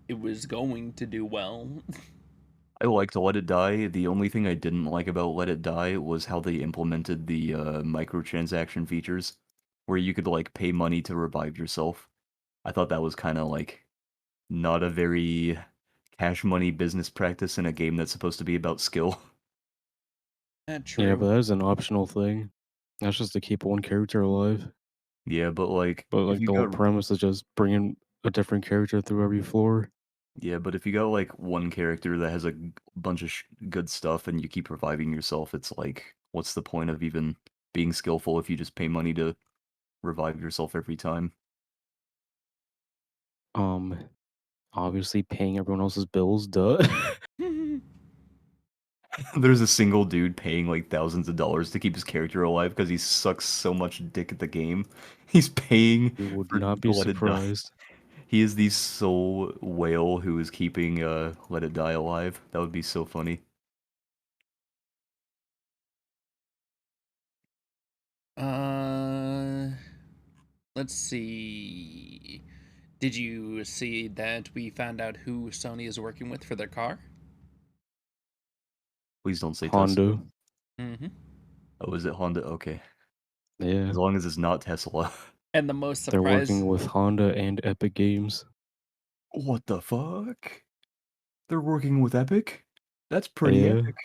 it was going to do well. I liked Let It Die. The only thing I didn't like about Let It Die was how they implemented the microtransaction features, where you could like pay money to revive yourself. I thought that was kind of like not a very cash money business practice in a game that's supposed to be about skill. True. Yeah, but that is an optional thing. That's just to keep one character alive. Yeah, but like But if like you the whole got premise is just bringing a different character through every floor. yeah, but if you got like one character that has a bunch of good stuff and you keep reviving yourself, it's like what's the point of even being skillful if you just pay money to revive yourself every time? Um, obviously paying everyone else's bills, duh. There's a single dude paying like thousands of dollars to keep his character alive because he sucks so much dick at the game. He's paying You would for not to be Let It Die. surprised. He is the sole whale who is keeping Let It Die alive. That would be so funny. Let's see. Did you see that we found out who Sony is working with for their car? Please don't say Tesla. Honda. Mm-hmm. Oh, is it Honda? Okay. Yeah. As long as it's not Tesla. And the most They're working surprise with Honda and Epic Games. What the fuck? They're working with Epic? That's pretty Yeah. epic.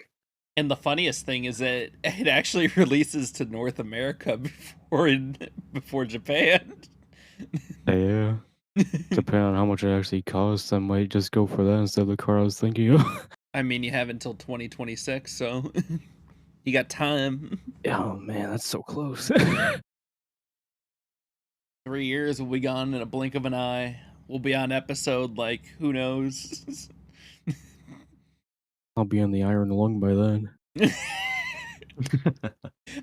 and the funniest thing is that it actually releases to North America before Japan. Yeah. Depending on how much it actually costs, I might just go for that instead of the car I was thinking of. I mean, you have until 2026, so you got time. Oh man, that's so close. 3 years will be gone in a blink of an eye. We'll be on episode, like, who knows? I'll be on the iron lung by then.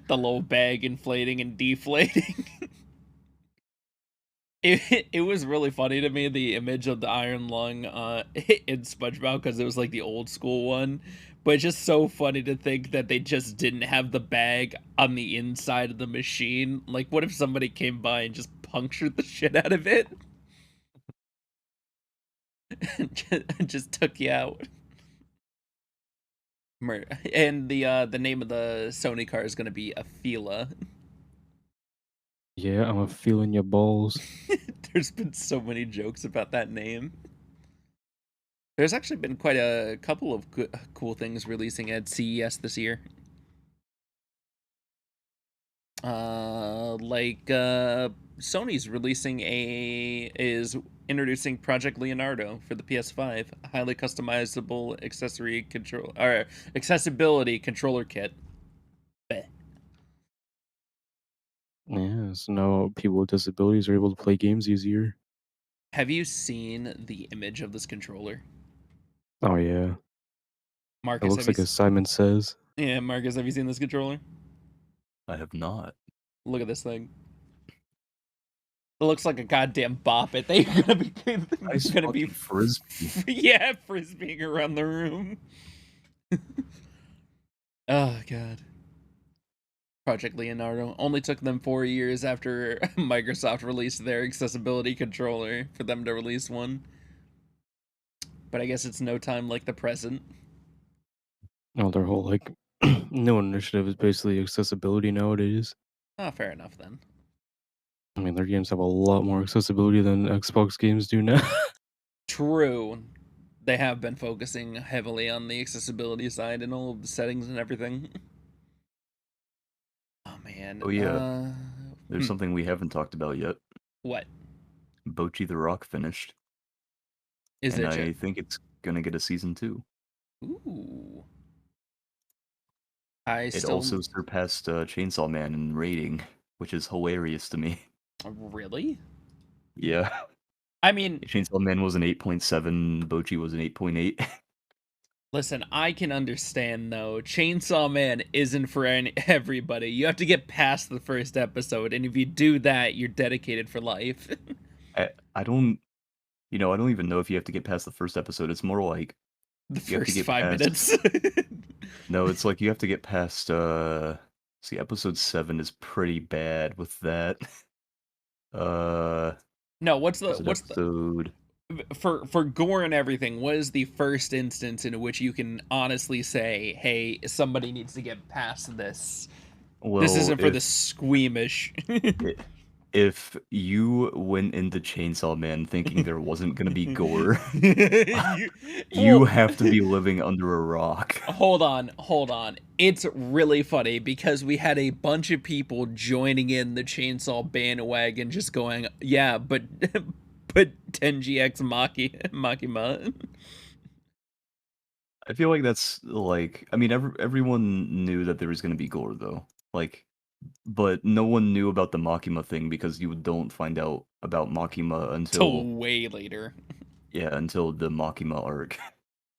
The little bag inflating and deflating. It was really funny to me, the image of the iron lung in SpongeBob, because it was like the old school one. But it's just so funny to think that they just didn't have the bag on the inside of the machine. Like, what if somebody came by and just punctured the shit out of it? And just took you out. And the name of the Sony car is going to be Afila. Yeah, I'm feeling your balls. There's been so many jokes about that name. There's actually been quite a couple of cool things releasing at CES this year. Sony's is introducing Project Leonardo for the PS5, a highly customizable accessibility controller kit. Bleh. Yeah, so now people with disabilities are able to play games easier. Have you seen the image of this controller? Oh yeah, it Marcus, looks like a Simon Says. yeah, Marcus, have you seen this controller? I have not. Look at this thing. It looks like a goddamn bop it. They're gonna be Nice gonna be fucking frisbee. yeah, frisbeeing around the room. Oh god. Project Leonardo only took them 4 years after Microsoft released their accessibility controller for them to release one. But I guess it's no time like the present. No, their whole like new initiative is basically accessibility nowadays. Ah, fair enough then. I mean, their games have a lot more accessibility than Xbox games do now. True. They have been focusing heavily on the accessibility side and all of the settings and everything. Oh man. Oh yeah, there's something we haven't talked about yet. What? Bocchi the Rock finished, Is and it? I think it's gonna get a season 2. Ooh. It also surpassed Chainsaw Man in rating, which is hilarious to me. Really? Yeah, I mean, Chainsaw Man was an 8.7, Bocchi was an 8.8. listen, I can understand though. Chainsaw Man isn't for everybody. You have to get past the first episode, and if you do that, you're dedicated for life. I don't, I don't even know if you have to get past the first episode. It's more like The you have to first get 5 past. minutes. No, it's like you have to get past. See, episode 7 is pretty bad with that. No, what's the episode? For gore and everything, what is the first instance in which you can honestly say, hey, somebody needs to get past this? Well, This isn't for the squeamish. If you went into Chainsaw Man thinking there wasn't gonna be gore, you have to be living under a rock. Hold on. It's really funny because we had a bunch of people joining in the Chainsaw bandwagon just going, yeah, but Tenji X Makima. I feel like that's like, I mean, everyone knew that there was gonna be gore though, like, but no one knew about the Makima thing because you don't find out about Makima Till until way later. until the Makima arc.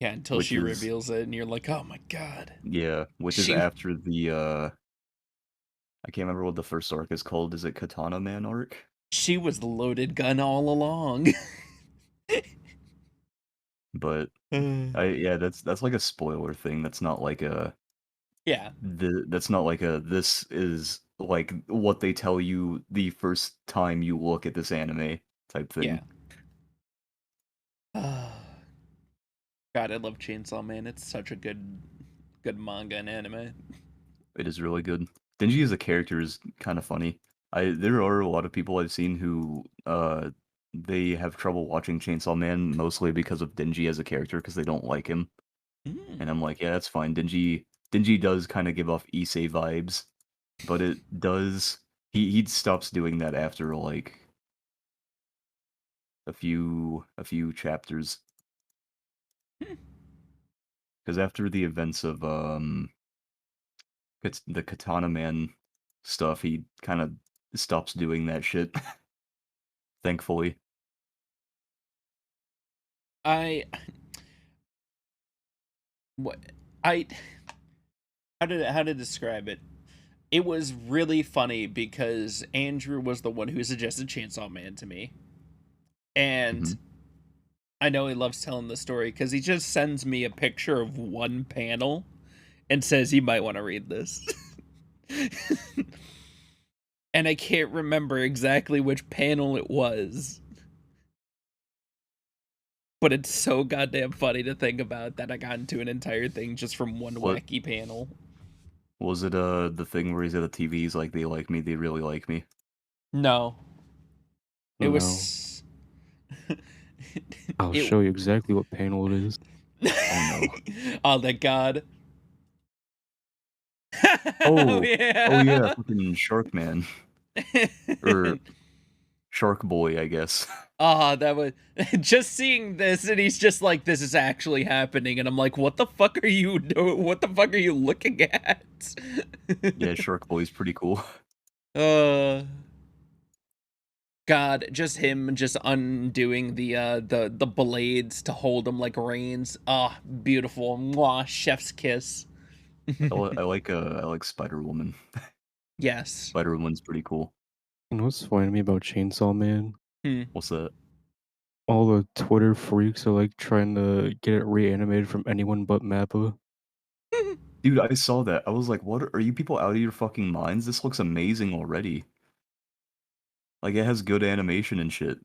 Yeah, until she reveals it and you're like, oh my god. Yeah, which is after the I can't remember what the first arc is called. Is it Katana Man arc? She was the loaded gun all along. But that's like a spoiler thing. That's not like a yeah. That's not like a this is like what they tell you the first time you look at this anime type thing. Yeah. God, I love Chainsaw Man. It's such a good manga and anime. It is really good. Denji as a character is kind of funny. There are a lot of people I've seen who they have trouble watching Chainsaw Man mostly because of Denji as a character because they don't like him. And I'm like, yeah, that's fine. Denji does kind of give off Issei vibes, but it does he stops doing that after like a few chapters. Because after the events of it's the Katana Man stuff, he kind of stops doing that shit. Thankfully. How to describe it? It was really funny because Andrew was the one who suggested Chainsaw Man to me. And I know he loves telling the story because he just sends me a picture of one panel and says you might want to read this. And I can't remember exactly which panel it was. But it's so goddamn funny to think about that I got into an entire thing just from one wacky panel. Was it the thing where he's at the TV, he's like, they like me, they really like me? No. It was... I'll show you exactly what panel it is. Oh no. Oh, thank God. Oh, Oh, oh yeah, yeah. fucking Shark Man or Shark Boy, I guess. Ah, that was just seeing this, and he's just like, "This is actually happening," and I'm like, "What the fuck are you doing? What the fuck are you looking at?" Yeah, Shark Boy's pretty cool. uh, God, just him just undoing the blades to hold him like reins. Ah, beautiful. Mwah, chef's kiss. I like Spider Woman. Yes. Spider Woman's pretty cool. You know what's funny to me about Chainsaw Man? Hmm. What's that? All the Twitter freaks are like trying to get it reanimated from anyone but Mappa. Dude, I saw that. I was like, what are you people out of your fucking minds? This looks amazing already. Like it has good animation and shit.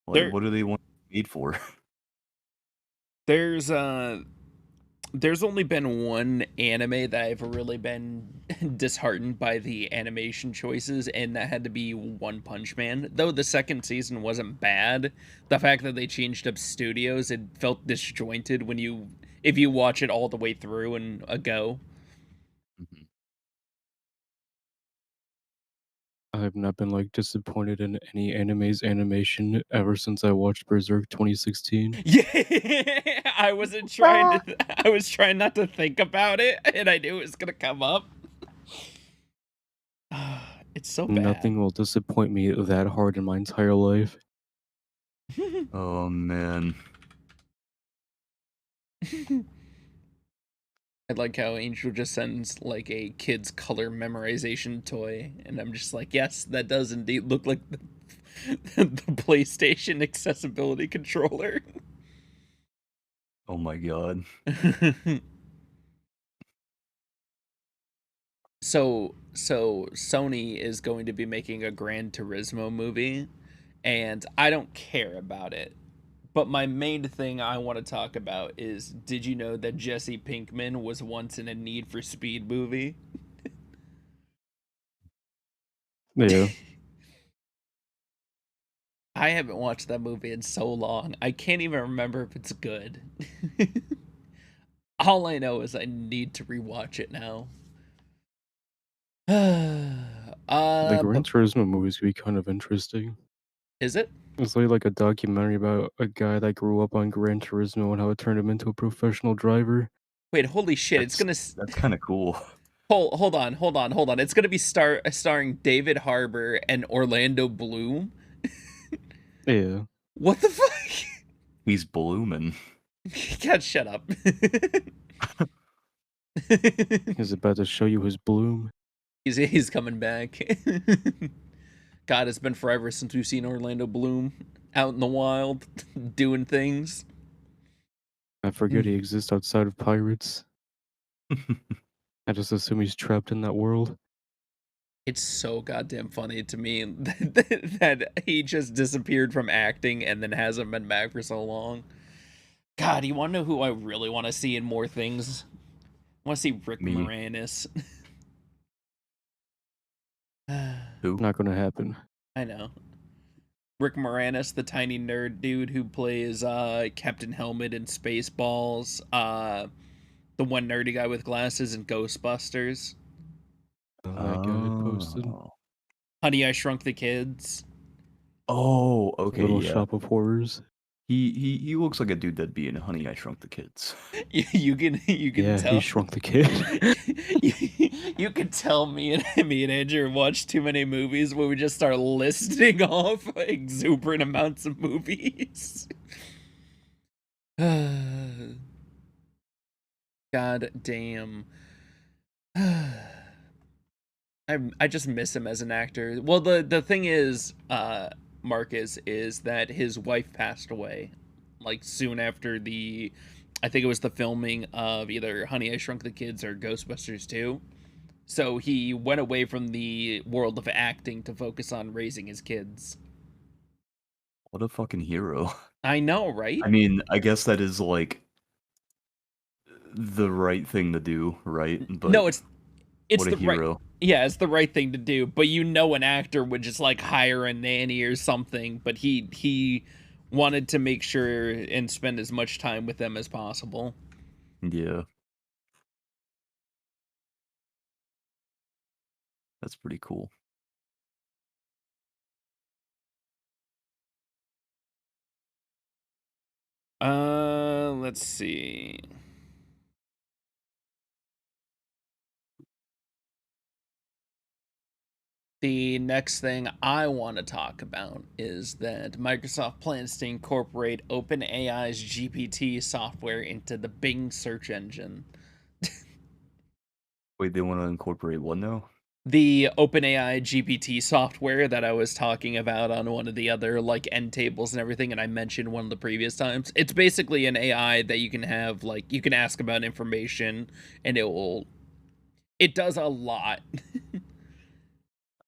Like There, what do they want it made for? there's there's only been one anime that I've really been disheartened by the animation choices, and that had to be One Punch Man. Though the second season wasn't bad, the fact that they changed up studios, it felt disjointed if you watch it all the way through in a go. Mhm. I've not been like disappointed in any anime's animation ever since I watched Berserk 2016. Yeah, I was trying not to think about it, and I knew it was gonna come up. It's so bad. Nothing will disappoint me that hard in my entire life. Oh man. I like how Angel just sends like a kid's color memorization toy, and I'm just like, yes, that does indeed look like the PlayStation accessibility controller. Oh my god. So Sony is going to be making a Gran Turismo movie, and I don't care about it. But my main thing I want to talk about is, did you know that Jesse Pinkman was once in a Need for Speed movie? Yeah. I haven't watched that movie in so long. I can't even remember if it's good. All I know is I need to rewatch it now. The Gran But Turismo movies could be kind of interesting. is it? It's like a documentary about a guy that grew up on Gran Turismo and how it turned him into a professional driver. Wait, holy shit! It's gonna That's kind of cool. hold on. It's gonna be starring David Harbour and Orlando Bloom. Yeah. What the fuck? He's blooming. God, shut up. He's about to show you his bloom. He's coming back. God, it's been forever since we've seen Orlando Bloom out in the wild doing things. I forget he exists outside of pirates. I just assume he's trapped in that world. It's so goddamn funny to me that he just disappeared from acting and then hasn't been back for so long. God, you want to know who I really want to see in more things? I want to see Rick Me. Moranis. Who? Not gonna happen. I know. Rick Moranis, the tiny nerd dude who plays Captain Helmet in Spaceballs, the one nerdy guy with glasses in Ghostbusters, I got it posted. Honey, I Shrunk the Kids. Oh, okay, Little yeah. Shop of Horrors. He looks like a dude that'd be in Honey, I Shrunk the Kids. You can Yeah, tell. he shrunk the kid. You can tell me and Andrew watch too many movies where we just start listing off exuberant amounts of movies. God damn. I just miss him as an actor. Well, the thing is, Marcus, is that his wife passed away, like soon after I think it was the filming of either Honey, I Shrunk the Kids or Ghostbusters 2. So he went away from the world of acting to focus on raising his kids. What a fucking hero. I know, right? I mean, I guess that is like the right thing to do, right? But No, it's what a the hero. right. Yeah, it's the right thing to do. But you know, an actor would just like hire a nanny or something. But he wanted to make sure and spend as much time with them as possible. Yeah. That's pretty cool. Let's see. The next thing I want to talk about is that Microsoft plans to incorporate OpenAI's GPT software into the Bing search engine. Wait, they want to incorporate what now? The OpenAI GPT software that I was talking about on one of the other like end tables and everything, and I mentioned one of the previous times. It's basically an AI that you can have, like, you can ask about information and it does a lot.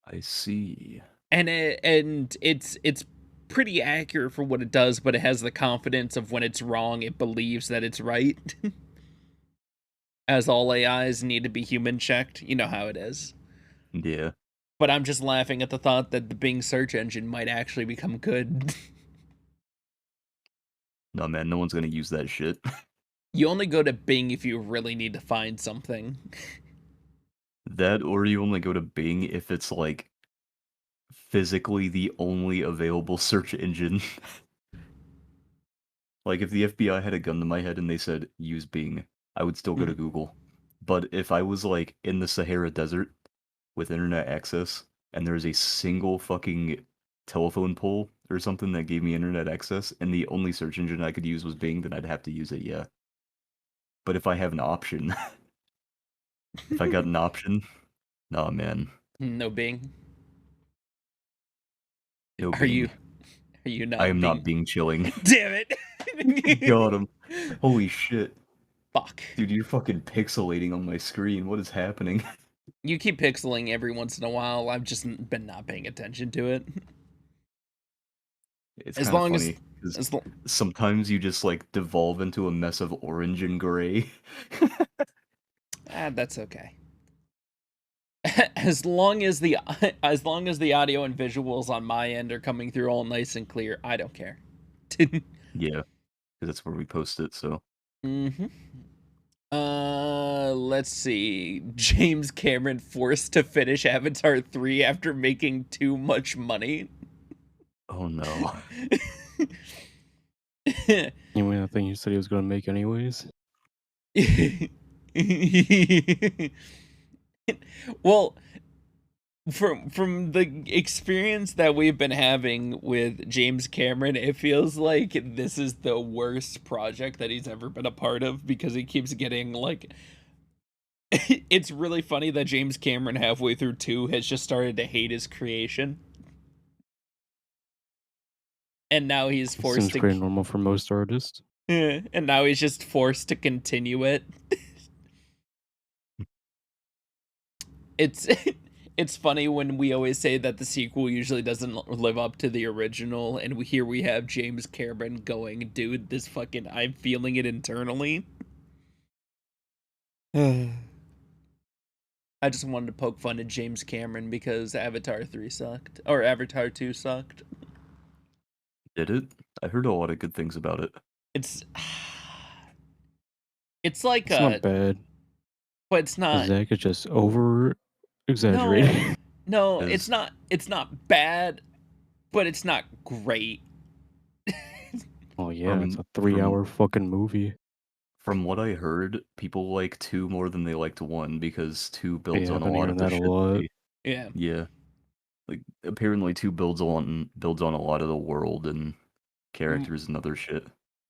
I see. And it's pretty accurate for what it does, but it has the confidence of when it's wrong, it believes that it's right. As all AIs need to be human checked, you know how it is. Yeah. But I'm just laughing at the thought that the Bing search engine might actually become good. No, man, no one's gonna use that shit. You only go to Bing if you really need to find something. That, or you only go to Bing if it's, like, physically the only available search engine. Like, if the FBI had a gun to my head and they said, use Bing, I would still go to Google. But if I was, like, in the Sahara Desert with internet access, and there's a single fucking telephone pole or something that gave me internet access, and the only search engine I could use was Bing, then I'd have to use it, yeah. But if I have an option, if I got an option, nah, man. No Bing. No Are you Bing. not I am Bing? not Bing chilling. Damn it. Got him. Holy shit. Fuck. Dude, you're fucking pixelating on my screen. What is happening? You keep pixeling every once in a while. I've just been not paying attention to it. It's As kind of long funny, as 'cause sometimes you just, like, devolve into a mess of orange and gray. that's okay. As long as the audio and visuals on my end are coming through all nice and clear, I don't care. Yeah, 'cause that's where we post it, so. Mm-hmm. Let's see. James Cameron forced to finish Avatar 3 after making too much money. Oh, no. You mean that thing you said he was gonna make anyways? Well, from the experience that we've been having with James Cameron, it feels like this is the worst project that he's ever been a part of because he keeps getting like it's really funny that James Cameron halfway through 2 has just started to hate his creation. And now he's It forced seems pretty normal for most artists. and now he's just forced to continue it. It's it's funny when we always say that the sequel usually doesn't live up to the original, and here we have James Cameron going, dude, this fucking, I'm feeling it internally. I just wanted to poke fun at James Cameron because Avatar 3 sucked, or Avatar 2 sucked. Did it? I heard a lot of good things about it. It's like It's not bad. but it's not. Zach is just over exaggerating. No, Is- it's not bad, but it's not great. Oh yeah, it's a From- 3-hour fucking movie. From what I heard, people like 2 more than they liked 1 because 2 builds Yeah, on I've a been lot hearing of the that a shit. lot. Yeah. Yeah. Like, apparently 2 builds on a lot of the world and characters and other shit.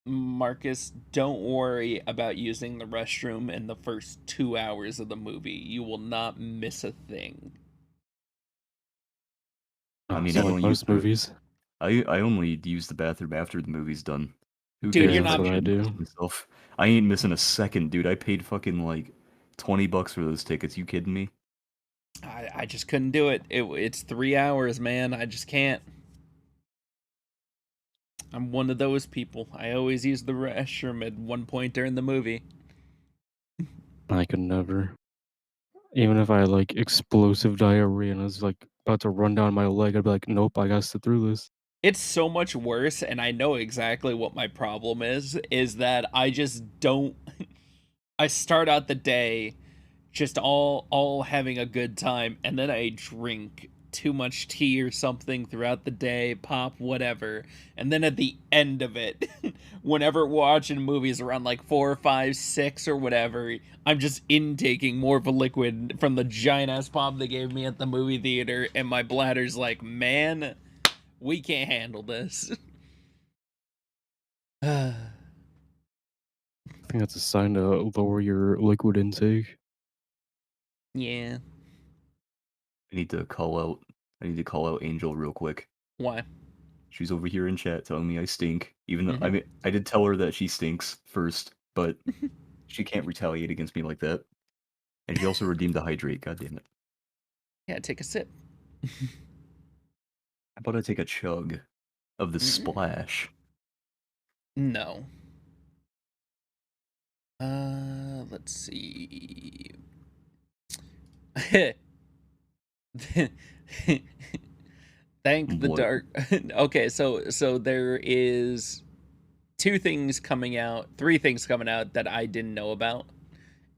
Marcus, don't worry about using the restroom in the first 2 hours of the movie. You will not miss a thing. I mean, So I like don't most movies. I only use the bathroom after the movie's done. Who Dude, cares you're if not- That's what I shit do. myself? I ain't missing a second, dude. I paid fucking like $20 for those tickets. You kidding me? I just couldn't do it. It's 3 hours, man. I just can't. I'm one of those people. I always use the restroom at one point during the movie. I could never. Even if I had like explosive diarrhea and I was like about to run down my leg, I'd be like, nope, I gotta sit through this. It's so much worse, and I know exactly what my problem is that I just don't. I start out the day just all having a good time, and then I drink too much tea or something throughout the day, pop, whatever, and then at the end of it, whenever watching movies around like 4, 5, 6 or whatever, I'm just intaking more of a liquid from the giant ass pop they gave me at the movie theater, and my bladder's like, man, we can't handle this. I think that's a sign to lower your liquid intake. Yeah. I need to call out Angel real quick. Why? She's over here in chat telling me I stink. Even though Mhm. I did tell her that she stinks first, but she can't retaliate against me like that. And she also redeemed the hydrate. God damn it! Yeah, take a sip. How about I take a chug of the Mm-mm. splash? No. Let's see. Thank the What? dark. Okay, so there is 2 things coming out, 3 things coming out that I didn't know about,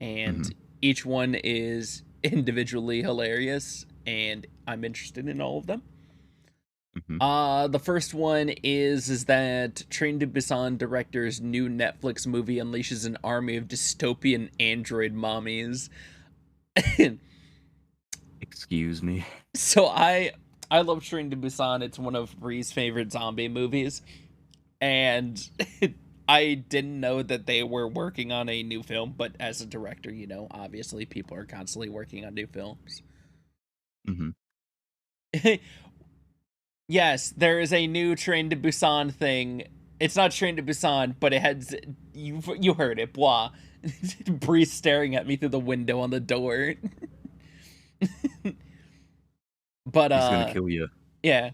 and each one is individually hilarious, and I'm interested in all of them. The first one is that Train to Busan director's new Netflix movie unleashes an army of dystopian android mommies. Excuse me. So I love Train to Busan. It's one of Ree's favorite zombie movies, and I didn't know that they were working on a new film. But as a director, you know, obviously people are constantly working on new films. Yes, there is a new Train to Busan thing. It's not Train to Busan, but it has you heard it. Blah. Bree staring at me through the window on the door. But He's gonna kill you. yeah.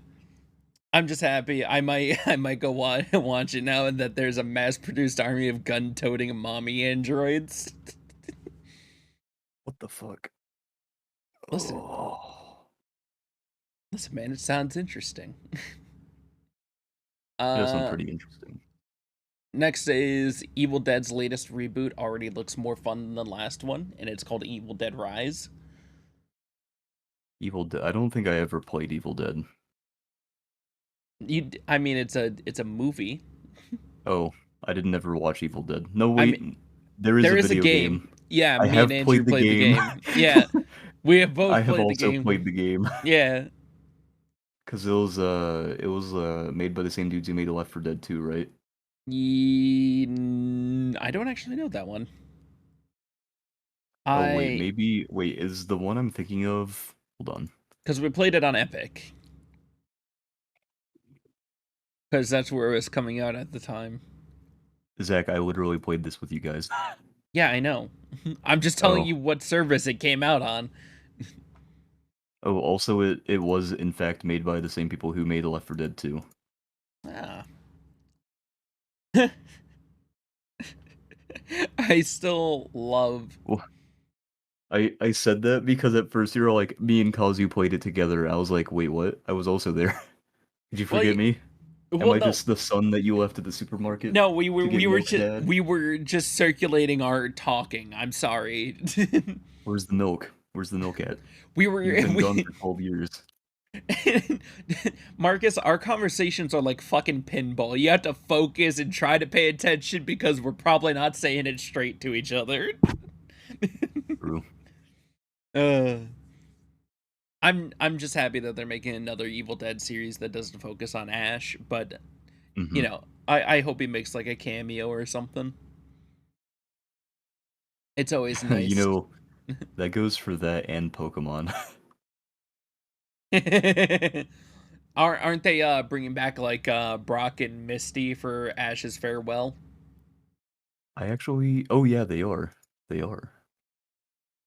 I'm just happy. I might go watch it now, and that there's a mass-produced army of gun-toting mommy androids. What the fuck? Listen, Oh. listen, man, it sounds interesting. Yeah, sounds pretty interesting. Next is Evil Dead's latest reboot already looks more fun than the last one, and it's called Evil Dead Rise. Evil Dead. I don't think I ever played Evil Dead. I mean, it's a movie. Oh, I didn't ever watch Evil Dead. No, wait. I mean, there is a video game. Yeah, I me have and Andrew played the game. Yeah, we have both I have played the also game. played the game. Yeah. Because it was made by the same dudes who made Left 4 Dead 2, right? I don't actually know that one. Oh wait, is the one I'm thinking of? Hold on. Because we played it on Epic. Because that's where it was coming out at the time. Zach, I literally played this with you guys. Yeah, I know. I'm just telling you what service it came out on. Oh, also it was in fact made by the same people who made Left 4 Dead 2. Ah. I still love... I said that because at first you were like, me and Kazu played it together. I was like, wait, what? I was also there. Did you forget me? Am I just the son that you left at the supermarket? No, we were just circulating our talking. I'm sorry. Where's the milk? Where's the milk at? You've been gone for 12 years. Marcus, our conversations are like fucking pinball. You have to focus and try to pay attention because we're probably not saying it straight to each other. True. I'm just happy that they're making another Evil Dead series that doesn't focus on Ash, but you know, I hope he makes like a cameo or something. It's always nice. You know, that goes for that and Pokemon. Aren't they bringing back like Brock and Misty for Ash's farewell? Oh yeah, they are. They are.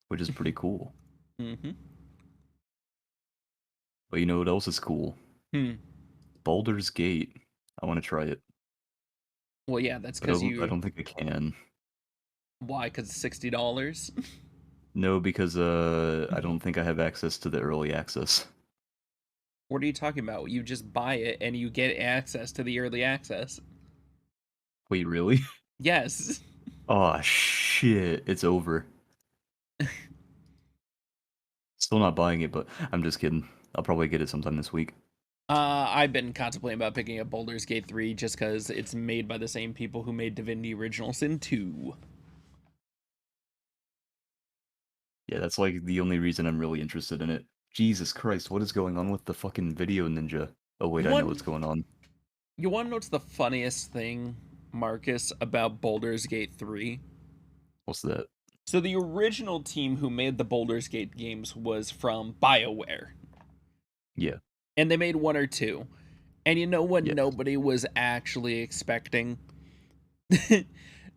Which is pretty cool. But you know what else is cool? Baldur's Gate. I want to try it. Well, yeah, that's because I don't think I can. Why? Because it's $60? No, because I don't think I have access to the early access. What are you talking about? You just buy it and you get access to the early access. Wait, really? Yes. Oh shit! It's over. Still not buying it, but I'm just kidding. I'll probably get it sometime this week. I've been contemplating about picking up Baldur's Gate 3 just because it's made by the same people who made Divinity Original Sin 2. Yeah, that's like the only reason I'm really interested in it. Jesus Christ, what is going on with the fucking video ninja? Oh wait, I know what's going on. You want to know what's the funniest thing, Marcus, about Baldur's Gate 3? What's that? So the original team who made the Baldur's Gate games was from BioWare. Yeah. And they made 1 or 2. And you know what Yes. nobody was actually expecting?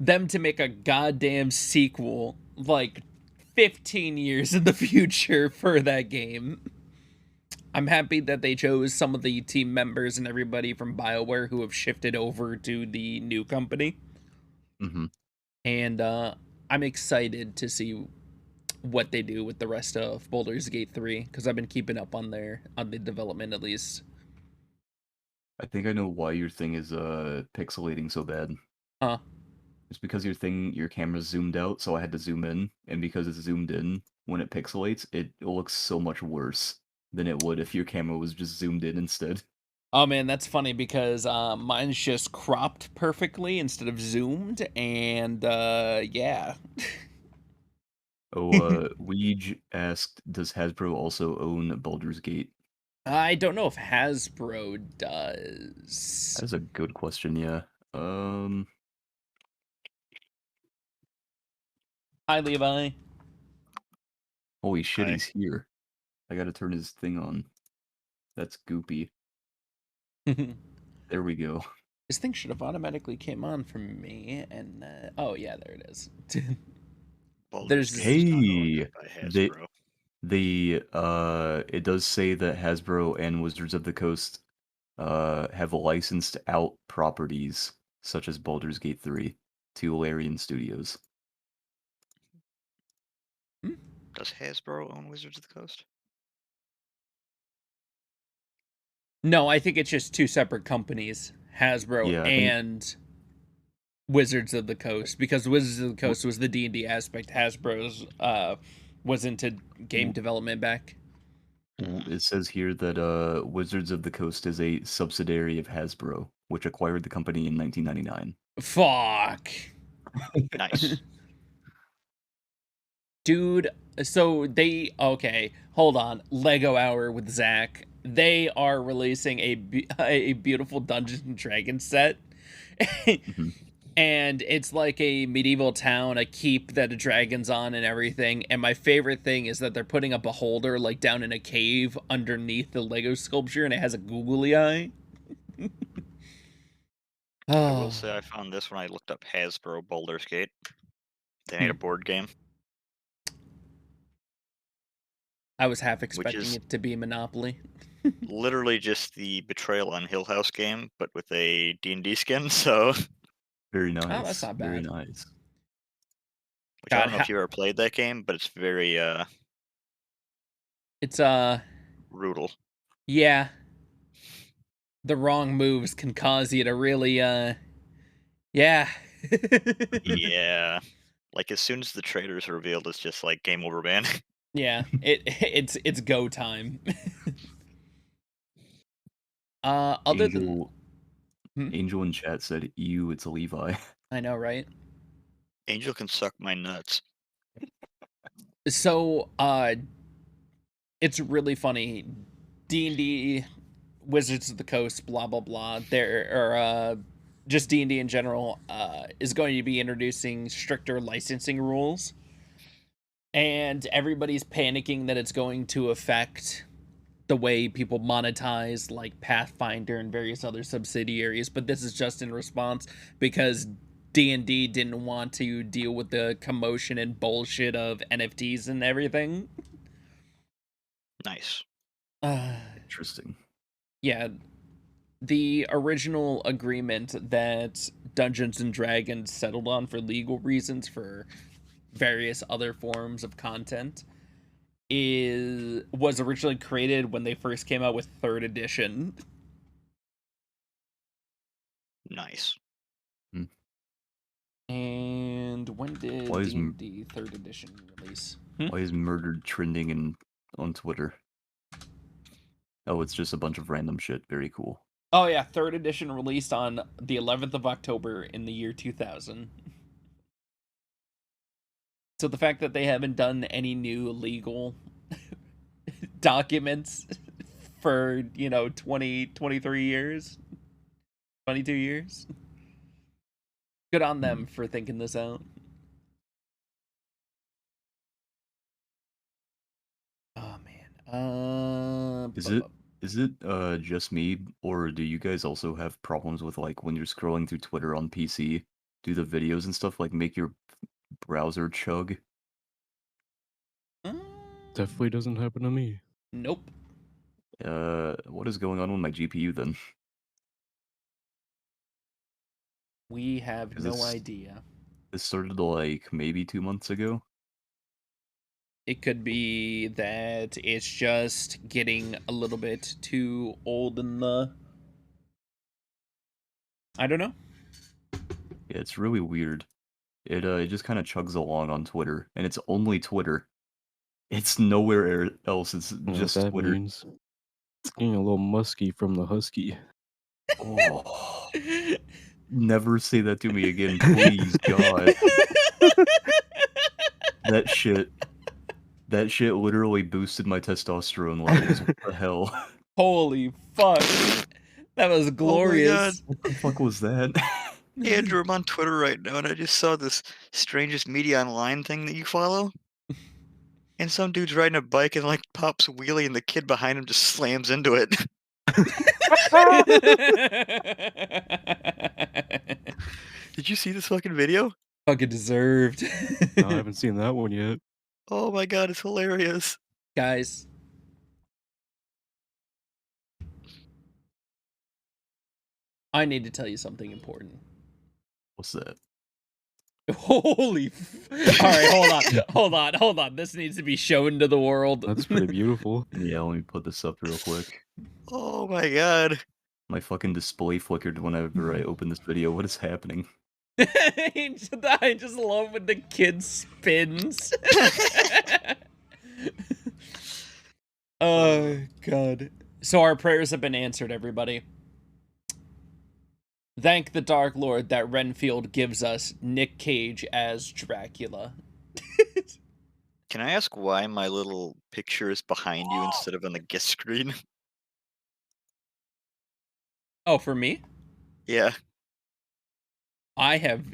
Them to make a goddamn sequel like 15 years in the future for that game. I'm happy that they chose some of the team members and everybody from BioWare who have shifted over to the new company. Mm-hmm. And I'm excited to see what they do with the rest of Baldur's Gate 3 because I've been keeping up on the development at least. I think I know why your thing is pixelating so bad. Huh. It's because your camera's zoomed out, so I had to zoom in, and because it's zoomed in, when it pixelates, it looks so much worse than it would if your camera was just zoomed in instead. Oh man, that's funny because mine's just cropped perfectly instead of zoomed, and yeah. Oh, Weege asked, does Hasbro also own Baldur's Gate? I don't know if Hasbro does. That is a good question, yeah. Hi, Levi. Holy shit, Hi. he's here. I gotta turn his thing on. That's goopy. There we go. This thing should have automatically came on for me, and oh yeah, there it is. Baldur's There's- Gate is not Hey, owned by Hasbro. It does say that Hasbro and Wizards of the Coast have licensed out properties such as Baldur's Gate 3 to Larian Studios. Does Hasbro own Wizards of the Coast? No, I think it's just 2 separate companies, Hasbro Yeah, I think- and Wizards of the Coast, because Wizards of the Coast was the D&D aspect. Hasbro's was into game development back. It says here that Wizards of the Coast is a subsidiary of Hasbro, which acquired the company in 1999. Fuck. Nice. Dude, so okay, hold on. Lego Hour with Zach. They are releasing a beautiful Dungeons and Dragons set. Mhm. And it's like a medieval town, a keep that a dragon's on and everything. And my favorite thing is that they're putting a beholder like down in a cave underneath the Lego sculpture, and it has a googly eye. I will say I found this when I looked up Hasbro Baldur's Gate. They made a board game. I was half expecting is- it to be Monopoly. Literally just the Betrayal on Hill House game, but with a D&D skin, so... Very nice. that's not Very bad. nice. Which I God, don't know if you ever played that game, but it's very, It's brutal. yeah. The wrong moves can cause you to really yeah. Yeah. Like, as soon as the traitors are revealed, it's just like, game over, man. Yeah, it's go time. Other than Angel, Hmm? Angel in chat said, "Ew, it's Levi." I know, right? Angel can suck my nuts. So, it's really funny. D&D, Wizards of the Coast, blah blah blah. Just D&D in general is going to be introducing stricter licensing rules, and everybody's panicking that it's going to affect the way people monetize like Pathfinder and various other subsidiaries. But this is just in response because D&D didn't want to deal with the commotion and bullshit of NFTs and everything. Nice. Interesting. Yeah, the original agreement that Dungeons and Dragons settled on for legal reasons for various other forms of content was originally created when they first came out with 3rd edition. Nice. And when did Why is D&D 3rd edition release? Why is murdered trending in on Twitter. Oh, it's just a bunch of random shit. Very cool. Oh yeah, 3rd edition released on the 11th of October in the year 2000. So the fact that they haven't done any new legal documents for, 20, 23 years, 22 years. Good on them for thinking this out. Oh man. Is it just me, or do you guys also have problems with like when you're scrolling through Twitter on PC, do the videos and stuff like make your browser chug? Definitely doesn't happen to me. Nope. What is going on with my GPU then? We have Is no this- idea. This started like maybe 2 months ago. It could be that it's just getting a little bit too old in the... I don't know. Yeah, it's really weird. It just kind of chugs along on Twitter, and it's only Twitter. It's nowhere else. It's You know what just that Twitter. means? It's getting a little musky from the husky. Oh, never say that to me again, please, God. That shit literally boosted my testosterone levels. What the hell? Holy fuck. That was glorious. What the fuck was that? Andrew, I'm on Twitter right now, and I just saw this strangest media online thing that you follow. And some dude's riding a bike and like pops a wheelie, and the kid behind him just slams into it. Did you see this fucking video? Fucking deserved. No, I haven't seen that one yet. Oh my god, it's hilarious. Guys. I need to tell you something important. What's that? Holy Alright, hold on. This needs to be shown to the world. That's pretty beautiful. Yeah, let me put this up real quick. Oh my god. My fucking display flickered whenever I opened this video. What is happening? I just love when the kid spins. Oh god. So our prayers have been answered, everybody. Thank the Dark Lord that Renfield gives us Nick Cage as Dracula. Can I ask why my little picture is behind you instead of on the guest screen? Oh, for me? Yeah. I have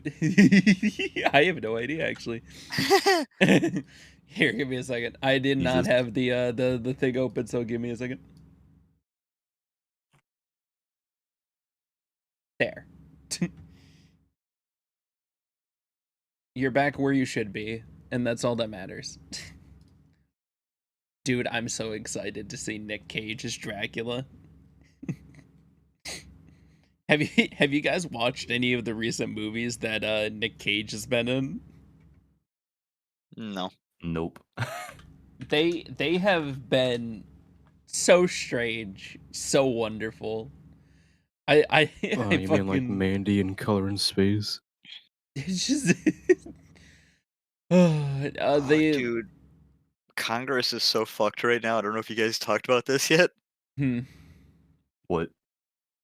no idea actually. Here, give me a second. I did not Jesus. have the thing open, so give me a second. There. You're back where you should be, and that's all that matters. Dude, I'm so excited to see Nick Cage as Dracula. Have you guys watched any of the recent movies that Nick Cage has been in? No. Nope. They have been so strange, so wonderful. I You fucking, mean like Mandy in Color in Space? it's just they Dude, Congress is so fucked right now. I don't know if you guys talked about this yet. What?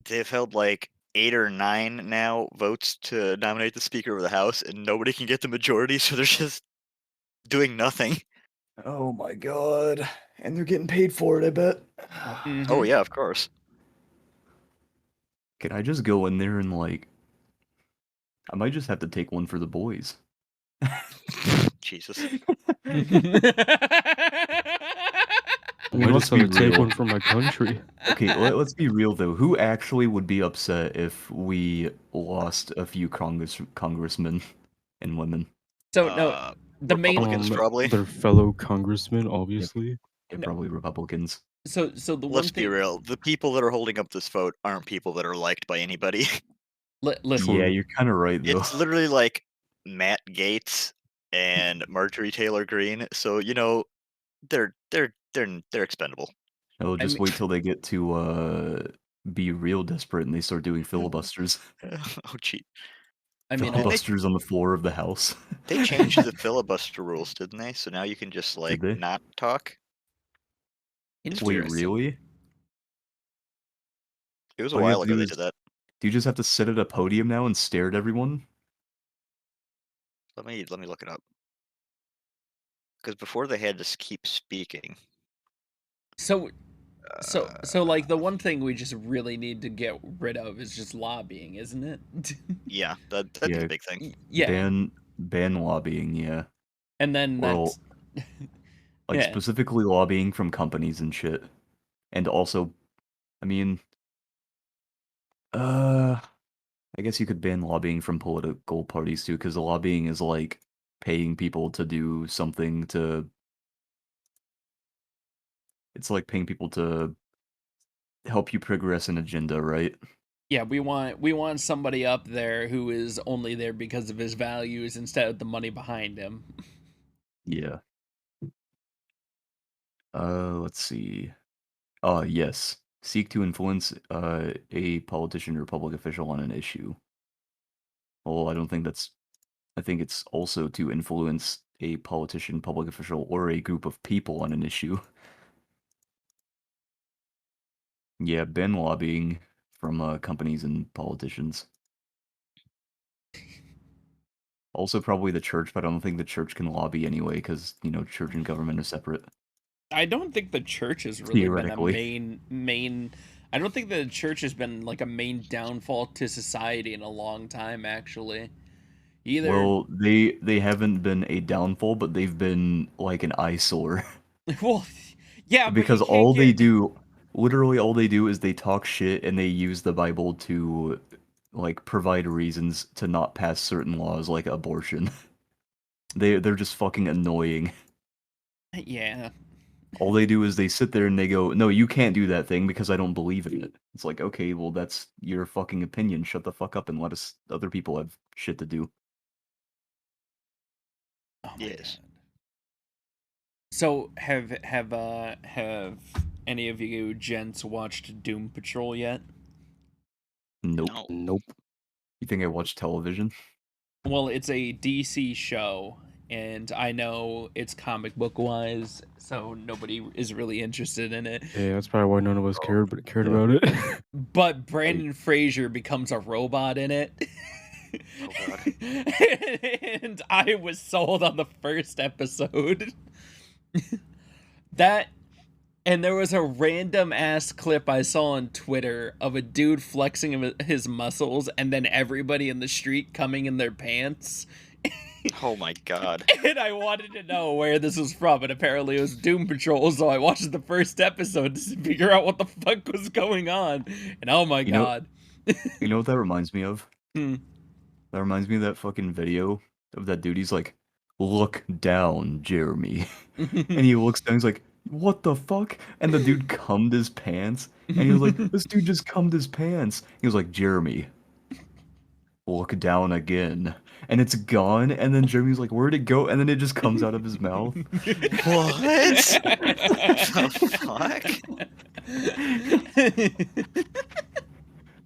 They've held like 8 or 9 now votes to nominate the Speaker of the House, and nobody can get the majority, so they're just doing nothing. Oh my god. And they're getting paid for it, I bet. Oh yeah, of course. Can I just go in there and like... I might just have to take one for the boys. Jesus. I Let's just have be to take real. one for my country. Okay, let's be real though. Who actually would be upset if we lost a few congressmen and women? So no, the main Republicans, probably. Their fellow congressmen, obviously. Yeah, No. probably Republicans. so the one Let's thing. be real. The people that are holding up this vote aren't people that are liked by anybody. Listen, Yeah, you're kind of right though. It's literally like Matt Gaetz and Marjorie Taylor Greene. So they're expendable. Oh, just mean- wait till they get to be real desperate and they start doing filibusters. Oh, gee. I mean, Filibusters on the floor of the house. They changed the filibuster rules, didn't they? So now you can just they? not talk. Wait, Interesting. really? It was a All you have while to ago do they is, did that. do you just have to sit at a podium now and stare at everyone? Let me look it up. Because before they had to keep speaking. So like the one thing we just really need to get rid of is just lobbying, isn't it? Yeah, that'd be Yeah. the big thing. Yeah. Ban lobbying, yeah. And then Or that's like yeah. specifically lobbying from companies and shit. And also, I mean, I guess you could ban lobbying from political parties too, because lobbying is like paying people to do something to. It's like paying people to help you progress an agenda, right? Yeah, we want somebody up there who is only there because of his values instead of the money behind him. Yeah. Let's see. Yes. Seek to influence a politician or public official on an issue. Well, I don't think that's. I think it's also to influence a politician, public official, or a group of people on an issue. Yeah, ban lobbying from companies and politicians. Also, probably the church, but I don't think the church can lobby anyway, because church and government are separate. I don't think the church has really been a Theoretically. main I don't think the church has been like a main downfall to society in a long time actually. Either Well, they haven't been a downfall, but they've been like an eyesore. well yeah, but you Because can't all they get do, literally all they do is they talk shit and they use the Bible to like provide reasons to not pass certain laws like abortion. They're just fucking annoying. yeah. All they do is they sit there and they go, "No, you can't do that thing because I don't believe in it." It's like, okay, well that's your fucking opinion. Shut the fuck up and let us other people have shit to do. Oh my Yes. God. So have any of you gents watched Doom Patrol yet? Nope. No. Nope. You think I watch television? Well, it's a DC show, and I know it's comic book wise, so nobody is really interested in it. Yeah, that's probably why none of us cared Yeah. about it. But Brandon Fraser becomes a robot in it. Oh god. And I was sold on the first episode. That and there was a random ass clip I saw on Twitter of a dude flexing his muscles and then everybody in the street coming in their pants. Oh my god. And I wanted to know where this was from, and apparently it was Doom Patrol, so I watched the first episode to figure out what the fuck was going on. And oh my god. You know what that reminds me of? Hmm. That reminds me of that fucking video of that dude. He's like, "Look down, Jeremy," and he looks down. He's like, "What the fuck?" And the dude cummed his pants, and he was like, "This dude just cummed his pants." He was like, "Jeremy, look down again," and it's gone. And then Jeremy's like, "Where'd it go?" And then it just comes out of his mouth. What? The fuck?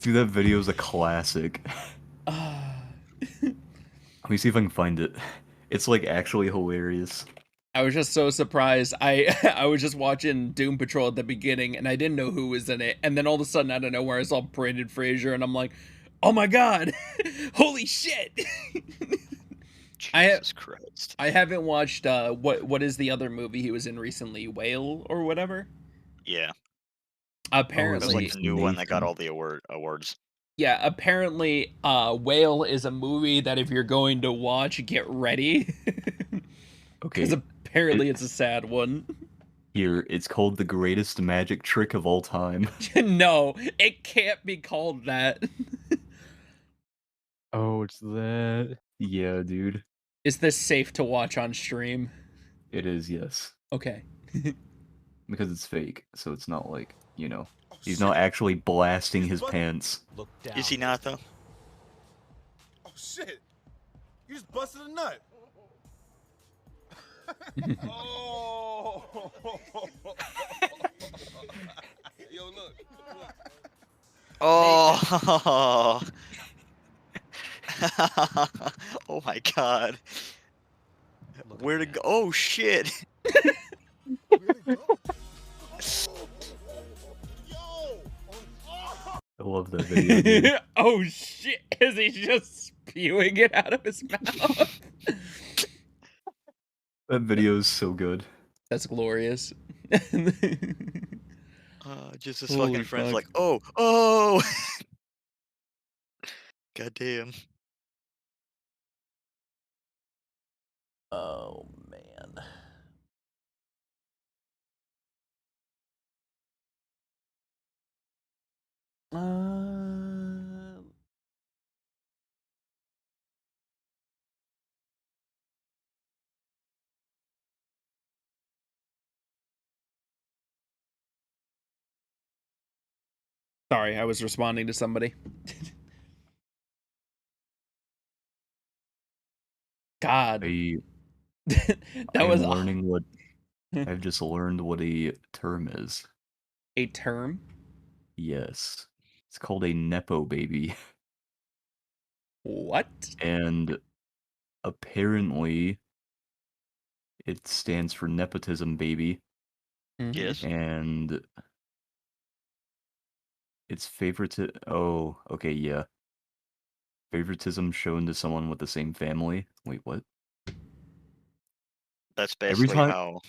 Dude, that video is a classic. Let me see if I can find it. It's like actually hilarious. I was just so surprised. I was just watching Doom Patrol at the beginning, and I didn't know who was in it. And then all of a sudden, out of nowhere, I saw Brandon Fraser, and I'm like, "Oh my god, holy shit!" Jesus Christ. I haven't watched what is the other movie he was in recently, Whale or whatever. Yeah. Apparently, That was like It's the new one that got Nathan. all the awards. yeah. Apparently, Whale is a movie that if you're going to watch, get ready. Okay, Because apparently it's a sad one. here, it's called The Greatest Magic Trick of All Time. No, it can't be called that. Oh, it's that. Yeah, dude. Is this safe to watch on stream? It is, yes. Okay. Because it's fake, so it's not like, he's not actually blasting his pants. Look down. Is he not though? Oh shit! You just busted a nut. Oh! Yo, look. Oh. Oh my god. Look Where'd at it go? Oh shit. that. Where'd it go? I love that video. Dude. Oh shit! Is he just spewing it out of his mouth? That video is so good. That's glorious. Just his Holy fucking friend's fuck. like, oh! God damn. Oh man. Sorry, I was responding to somebody. God. That was learning what I've just learned what a term is. a term. Yes. It's called a nepo baby. What? And apparently it stands for nepotism baby. Mhm. Yes. And it's oh, okay, yeah. Favoritism shown to someone with the same family. Wait, what? That's Every basically time how.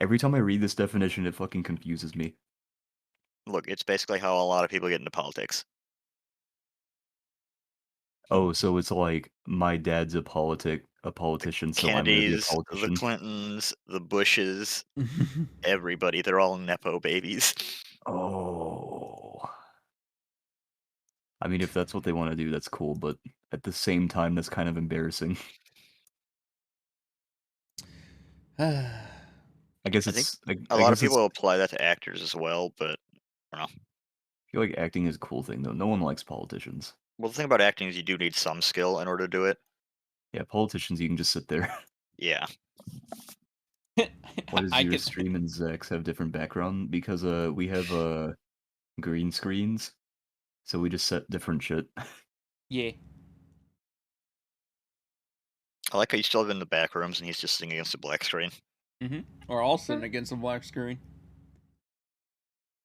every time I read this definition, it fucking confuses me. Look, it's basically how a lot of people get into politics. Oh, so it's like my dad's a politician, so I'm gonna be a Kennedys, the politician. Clintons, the Bushes, everybody. They're all nepo babies. Oh. I mean, if that's what they want to do, that's cool, but at the same time, that's kind of embarrassing. I guess I think it's A lot of people apply that to actors as well, but I don't know. I feel like acting is a cool thing, though. No one likes politicians. Well, the thing about acting is you do need some skill in order to do it. Yeah, politicians, you can just sit there. Yeah. Why does your stream and Zach's have different background? Because we have green screens, so we just set different shit. Yeah. I like how you still have him in the back rooms and he's just sitting against a black screen. Or all sitting against a black screen.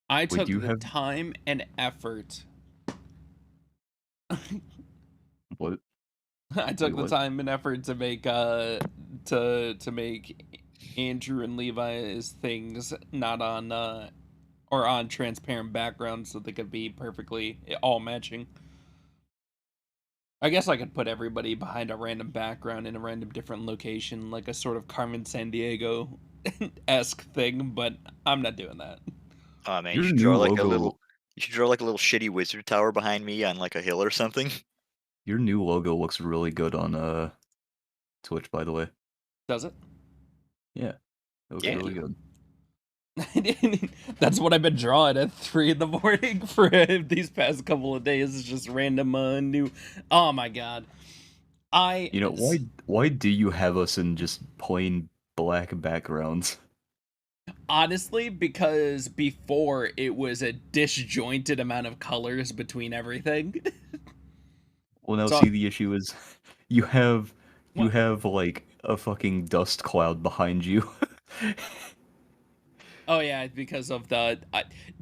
I took the time and effort. What? I took the time and effort to make to make Andrew and Levi's things not on or on transparent backgrounds so they could be perfectly all matching. I guess I could put everybody behind a random background in a random different location, like a sort of Carmen Sandiego-esque thing, but I'm not doing that. Oh man, you should draw like a little shitty wizard tower behind me on like a hill or something. Your new logo looks really good on Twitch, by the way. Does it? Yeah. It looks really good. That's what I've been drawing at 3 a.m. for these past couple of days. It's just random new. Oh my god! Why do you have us in just plain black backgrounds? Honestly, because before it was a disjointed amount of colors between everything. Well, now see, the issue is you have like a fucking dust cloud behind you. Oh yeah, because of the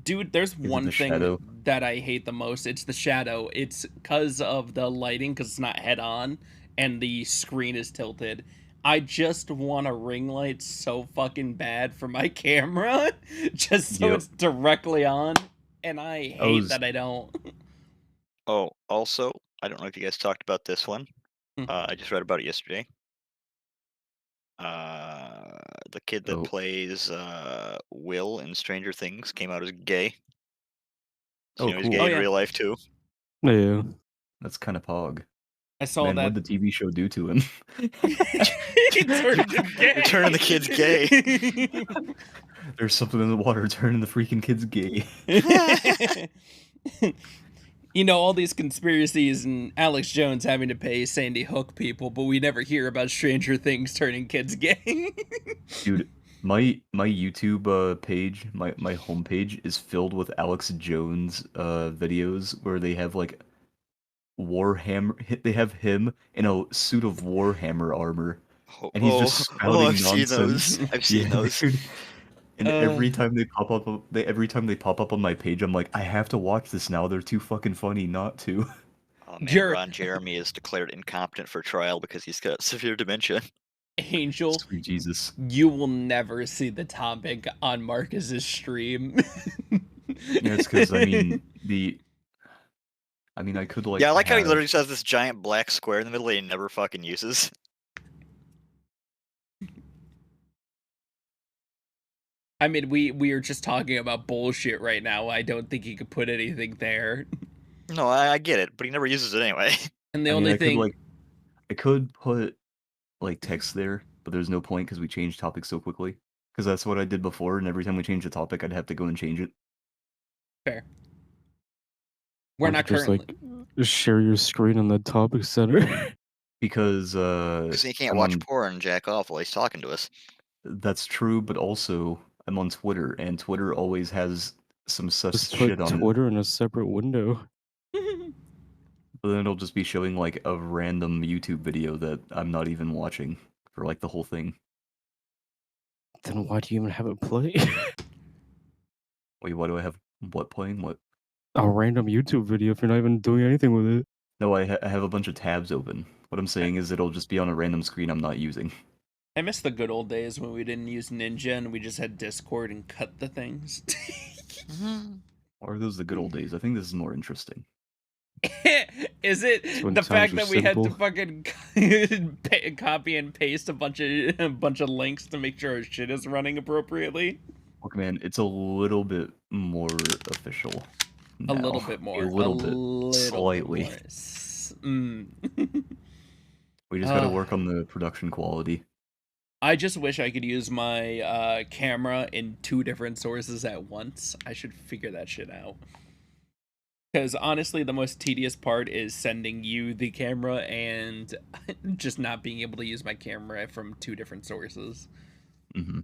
dude. There's one thing that I hate the most. It's the shadow. It's because of the lighting, because it's not head on, and the screen is tilted. I just want a ring light so fucking bad for my camera, just so it's directly on, and I hate that I don't. Oh, also, I don't know if you guys talked about this one. I just read about it yesterday. The kid that plays Will in Stranger Things came out as gay. So he's gay in real life too. Yeah. That's kind of pog. I saw that. What'd the TV show do to him? He turned him gay. Turning the kids gay. There's something in the water turning the freaking kids gay. You know, all these conspiracies and Alex Jones having to pay Sandy Hook people, but we never hear about Stranger Things turning kids gay. Dude, my YouTube page, my homepage is filled with Alex Jones videos where they have like Warhammer. They have him in a suit of Warhammer armor, and he's just spouting nonsense. I've seen those. And every time they pop up, on my page, I'm like, I have to watch this now. They're too fucking funny not to. Oh man, You're- Ron Jeremy is declared incompetent for trial because he's got severe dementia. Angel, Sweet Jesus. you will never see the topic on Marcus's stream. Yeah, it's because I could like. Yeah, I like how he have- literally has this giant black square in the middle that he never fucking uses. I mean, we are just talking about bullshit right now. I don't think he could put anything there. No, I get it, but he never uses it anyway. And the I mean, only I thing, I could put like text there, but there's no point because we changed topics so quickly. Because that's what I did before, and every time we changed the topic, I'd have to go and change it. fair. We're Why not don't you currently. just share your screen on the topic center. Because Because he can't I'm watch on- porn and jack off while he's talking to us. That's true, but also I'm on Twitter, and Twitter always has some sus Just shit put on it. Twitter in a separate window. But then it'll just be showing like a random YouTube video that I'm not even watching for like the whole thing. Then why do you even have it play? Wait, why do I have what playing? What? A random YouTube video if you're not even doing anything with it. No, I have a bunch of tabs open. What I'm saying is it'll just be on a random screen I'm not using. I miss the good old days when we didn't use Ninja and we just had Discord and cut the things. Or are those the good old days? I think this is more interesting. Is it when the times fact were that we had to simple. fucking copy and paste a bunch of links to make sure our shit is running appropriately? Look, man, it's a little bit more official. A now. little bit more. A little bit. Slightly. Bit more. We just gotta work on the production quality. I just wish I could use my camera in 2 different sources at once. I should figure that shit out. Because honestly, the most tedious part is sending you the camera and just not being able to use my camera from 2 different sources. Mm-hmm.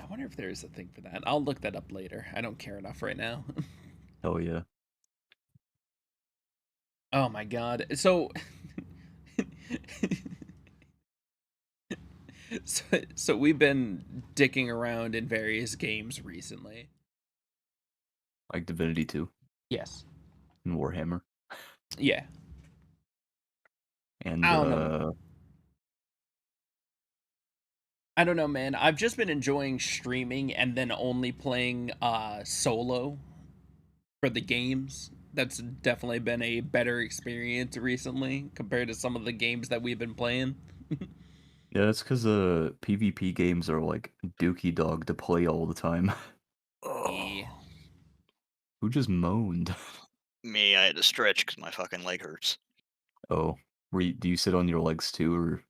I wonder if there is a thing for that. I'll look that up later. I don't care enough right now. Hell yeah. Oh my god. So... so we've been dicking around in various games recently. Like Divinity 2 Yes. and Warhammer. Yeah. And I don't know. I don't know, man. I've just been enjoying streaming and then only playing solo for the games. That's definitely been a better experience recently compared to some of the games that we've been playing. Yeah, that's because PvP games are like dookie dog to play all the time. Yeah. Who just moaned? Me, I had to stretch because my fucking leg hurts. Oh, do you sit on your legs too, or?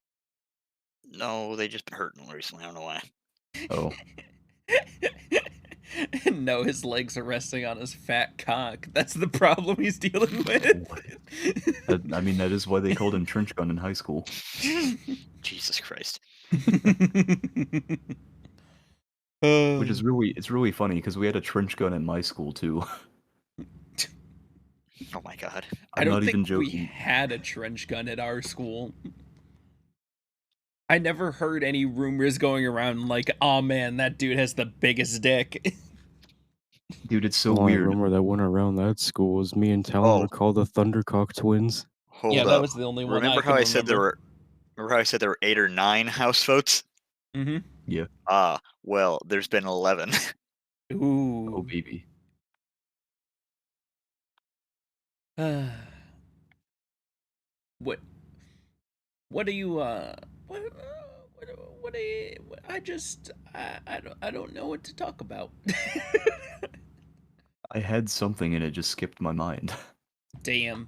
No, they just been hurting recently. I don't know why. Oh, No, his legs are resting on his fat cock. That's the problem he's dealing with. I mean that is why they called him Trench Gun in high school. Jesus Christ. Which is really funny because we had a trench gun at my school too. Oh my god. I I'm don't not think even we joking. had a trench gun at our school. I never heard any rumors going around like, oh man, that dude has the biggest dick. Dude, it's so The only weird. rumor that went around that school was me and Talon were called the Thundercock twins. Hold Yeah, up. that was the only one Remember I how can I said there remember. were 8 or 9 house votes? Mm-hmm. Yeah. Well, there's been 11. Ooh. Oh baby. What do you what do you, I don't know what to talk about. I had something and it just skipped my mind. Damn.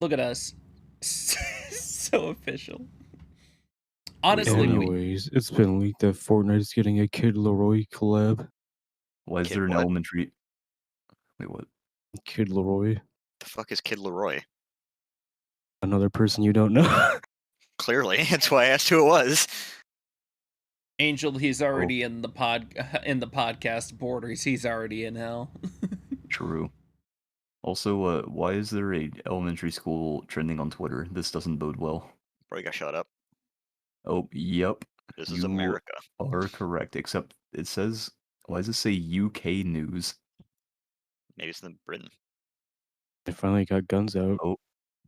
Look at us. So official. Honestly, Anyways, it's been leaked that Fortnite's getting a Kid Leroy collab. Why is Kid there an what? elementary? Wait, what? Kid Leroy, The fuck is Kid Leroy? another person you don't know. Clearly, that's why I asked who it was. Angel, he's already in the podcast borders. He's already in hell. True. Also, why is there a elementary school trending on Twitter? This doesn't bode well. Bro, you got shut up. Oh, yep. This is You America. are correct, except it says, why does it say UK news? Maybe it's in Britain. They finally got guns out. Oh,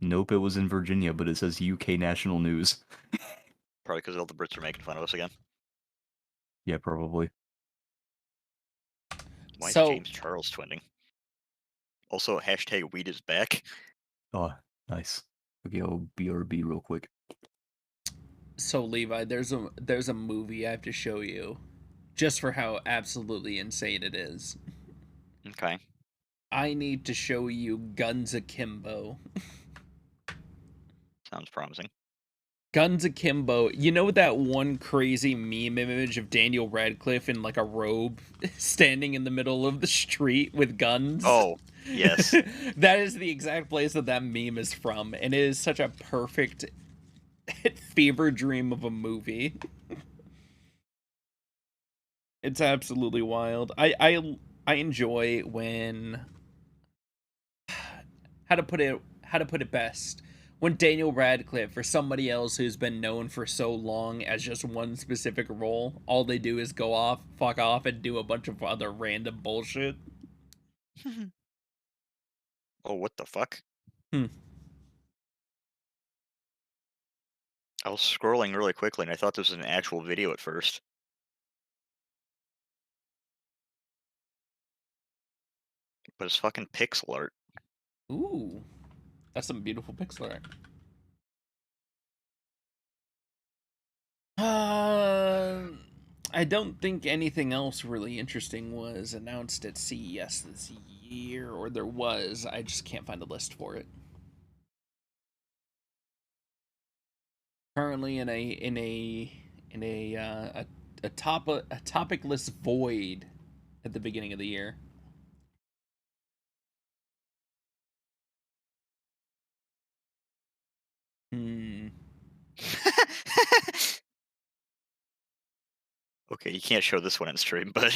nope, it was in Virginia, but it says UK national news. Probably because all the Brits are making fun of us again. Yeah, probably. Why is So- James Charles twinning? Also, hashtag weed is back. Oh, nice. Okay, I'll BRB real quick. So Levi, there's a movie I have to show you, just for how absolutely insane it is. Okay. I need to show you Guns Akimbo. Sounds promising. Guns Akimbo. You know that one crazy meme image of Daniel Radcliffe in like a robe standing in the middle of the street with guns? Oh, yes. That is the exact place that meme is from, and it is such a perfect fever dream of a movie. It's absolutely wild. I enjoy when how to put it best. When Daniel Radcliffe or somebody else who's been known for so long as just one specific role, all they do is fuck off, and do a bunch of other random bullshit. Oh, what the fuck? Hmm. I was scrolling really quickly and I thought this was an actual video at first. But it's fucking pixel art. Ooh, that's some beautiful pixel art. I don't think anything else really interesting was announced at CES this year, or there was. I just can't find a list for it. Currently in a topicless void at the beginning of the year. Okay, you can't show this one on stream, but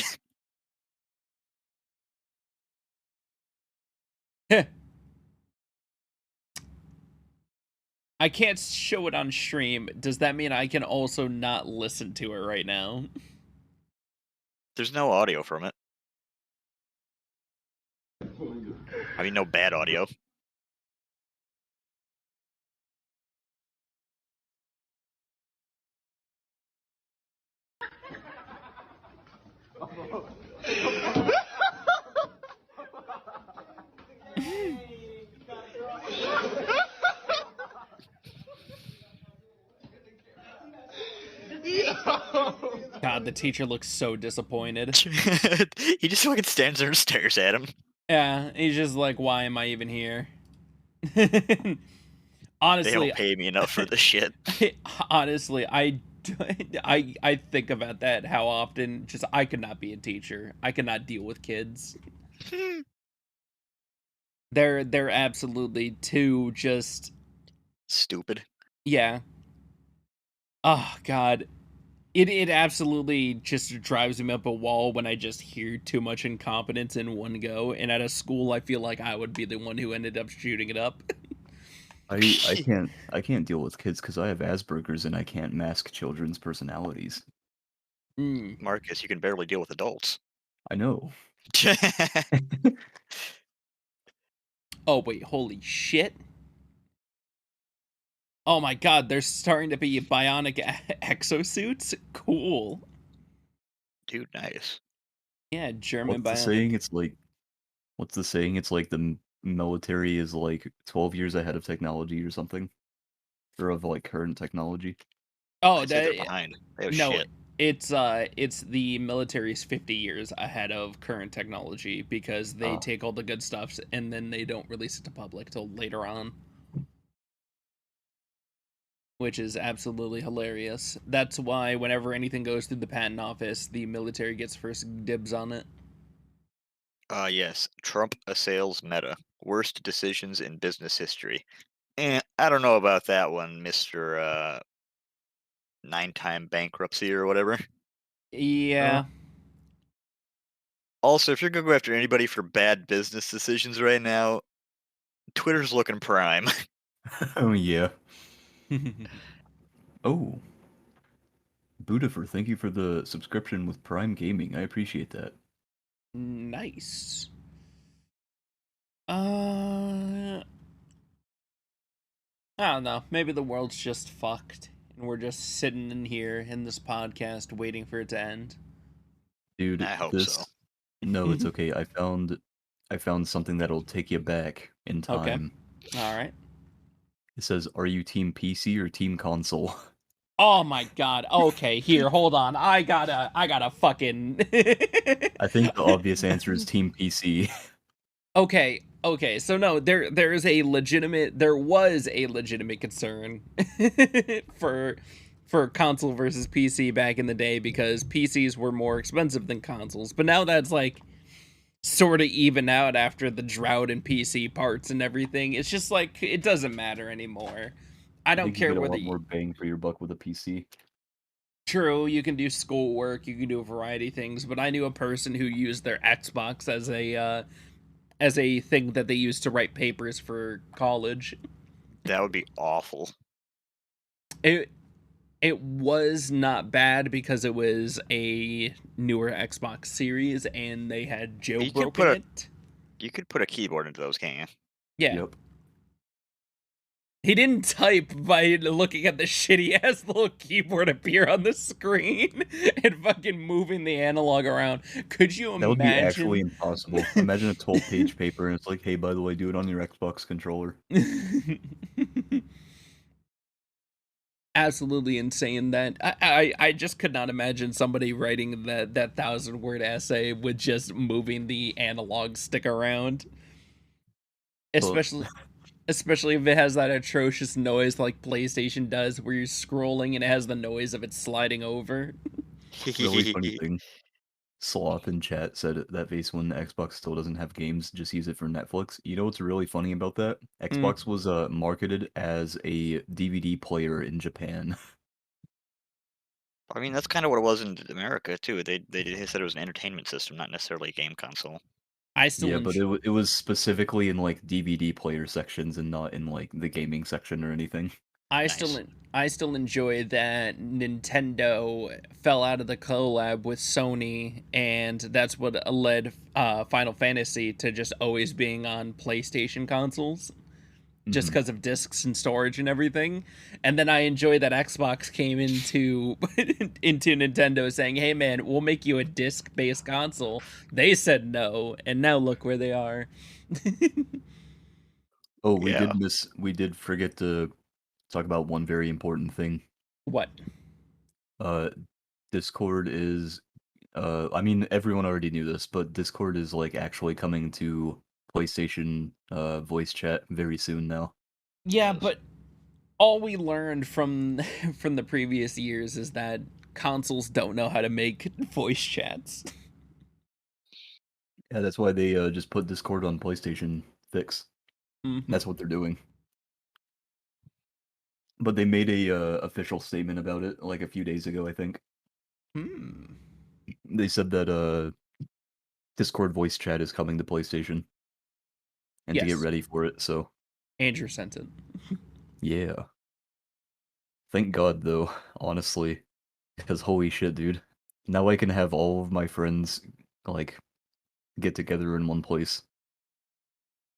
I can't show it on stream. Does that mean I can also not listen to it right now? there's no audio from it. I mean, no bad audio. God, the teacher looks so disappointed. He just fucking stands there and stares at him. Yeah, he's just like, why am I even here? They Honestly, don't pay me enough for this shit. honestly, I think about that how often. Just I could not be a teacher. I could not deal with kids. They're absolutely too just Stupid. yeah. Oh God, it absolutely just drives me up a wall when I just hear too much incompetence in one go. And at a school, I feel like I would be the one who ended up shooting it up. I can't deal with kids because I have Asperger's and I can't mask children's personalities. Marcus, you can barely deal with adults. I know. Oh wait, holy shit. Oh my god, there's starting to be bionic exosuits? Cool. Dude, nice. Yeah, German What's the bionic. saying? What's the saying? It's like the military is like 12 years ahead of technology or something. Or of like current technology. Oh, I'd say they're behind. They have no, shit. it's the military's 50 years ahead of current technology because they Oh. take all the good stuff and then they don't release it to public till later on. Which is absolutely hilarious. That's why whenever anything goes through the patent office, the military gets first dibs on it. Yes. Trump assails Meta. Worst decisions in business history. I don't know about that one, Mr. 9-time bankruptcy or whatever. Yeah. Also, if you're gonna go after anybody for bad business decisions right now, Twitter's looking prime. Oh yeah. Oh. Budifer, thank you for the subscription with Prime Gaming. I appreciate that. Nice. I don't know. Maybe the world's just fucked, and we're just sitting in here in this podcast waiting for it to end. Dude, I hope so. No, it's okay. I found something that'll take you back in Okay. time. All right. It says, "Are you team PC or team console?" Oh my god. Okay, here, hold on. I gotta fucking I think the obvious answer is team PC. Okay, so no, there was a legitimate concern for console versus PC back in the day because PCs were more expensive than consoles. But now that's like sort of even out after the drought in PC parts and everything. It's just like it doesn't matter anymore. I don't think you care get a whether lot more bang for your buck with a PC. True, you can do schoolwork, you can do a variety of things, but I knew a person who used their Xbox as a thing that they used to write papers for college. That would be awful. It was not bad because it was a newer Xbox series and they had jailbroken it. You could put a keyboard into those, can't you? Yeah. Yep. He didn't type by looking at the shitty ass little keyboard appear on the screen and fucking moving the analog around. Could you imagine? That would be actually impossible. Imagine a 12-page paper and it's like, hey, by the way, do it on your Xbox controller. Absolutely insane that I just could not imagine somebody writing that 1,000-word essay with just moving the analog stick around. Especially if it has that atrocious noise like PlayStation does where you're scrolling and it has the noise of it sliding over. Really funny thing. Sloth in chat said that base when Xbox still doesn't have games, just use it for Netflix. You know what's really funny about that? Xbox was marketed as a DVD player in Japan. I mean, that's kind of what it was in America too. They said it was an entertainment system, not necessarily a game console. But it was specifically in like DVD player sections and not in like the gaming section or anything. I still enjoy that Nintendo fell out of the collab with Sony, and that's what led Final Fantasy to just always being on PlayStation consoles, just because of discs and storage and everything. And then I enjoy that Xbox came into into Nintendo saying, "Hey man, we'll make you a disc-based console." They said no, and now look where they are. Oh, we did forget to talk about one very important thing. What? Discord is I mean everyone already knew this, but Discord is like actually coming to PlayStation voice chat very soon now. Yeah, but all we learned from the previous years is that consoles don't know how to make voice chats. Yeah, that's why they just put Discord on PlayStation Fix. That's what they're doing. But they made a official statement about it like a few days ago, I think. They said that Discord voice chat is coming to PlayStation. And to get ready for it, so Andrew sent it. Yeah. Thank God though, honestly. Because holy shit, dude. Now I can have all of my friends like get together in one place.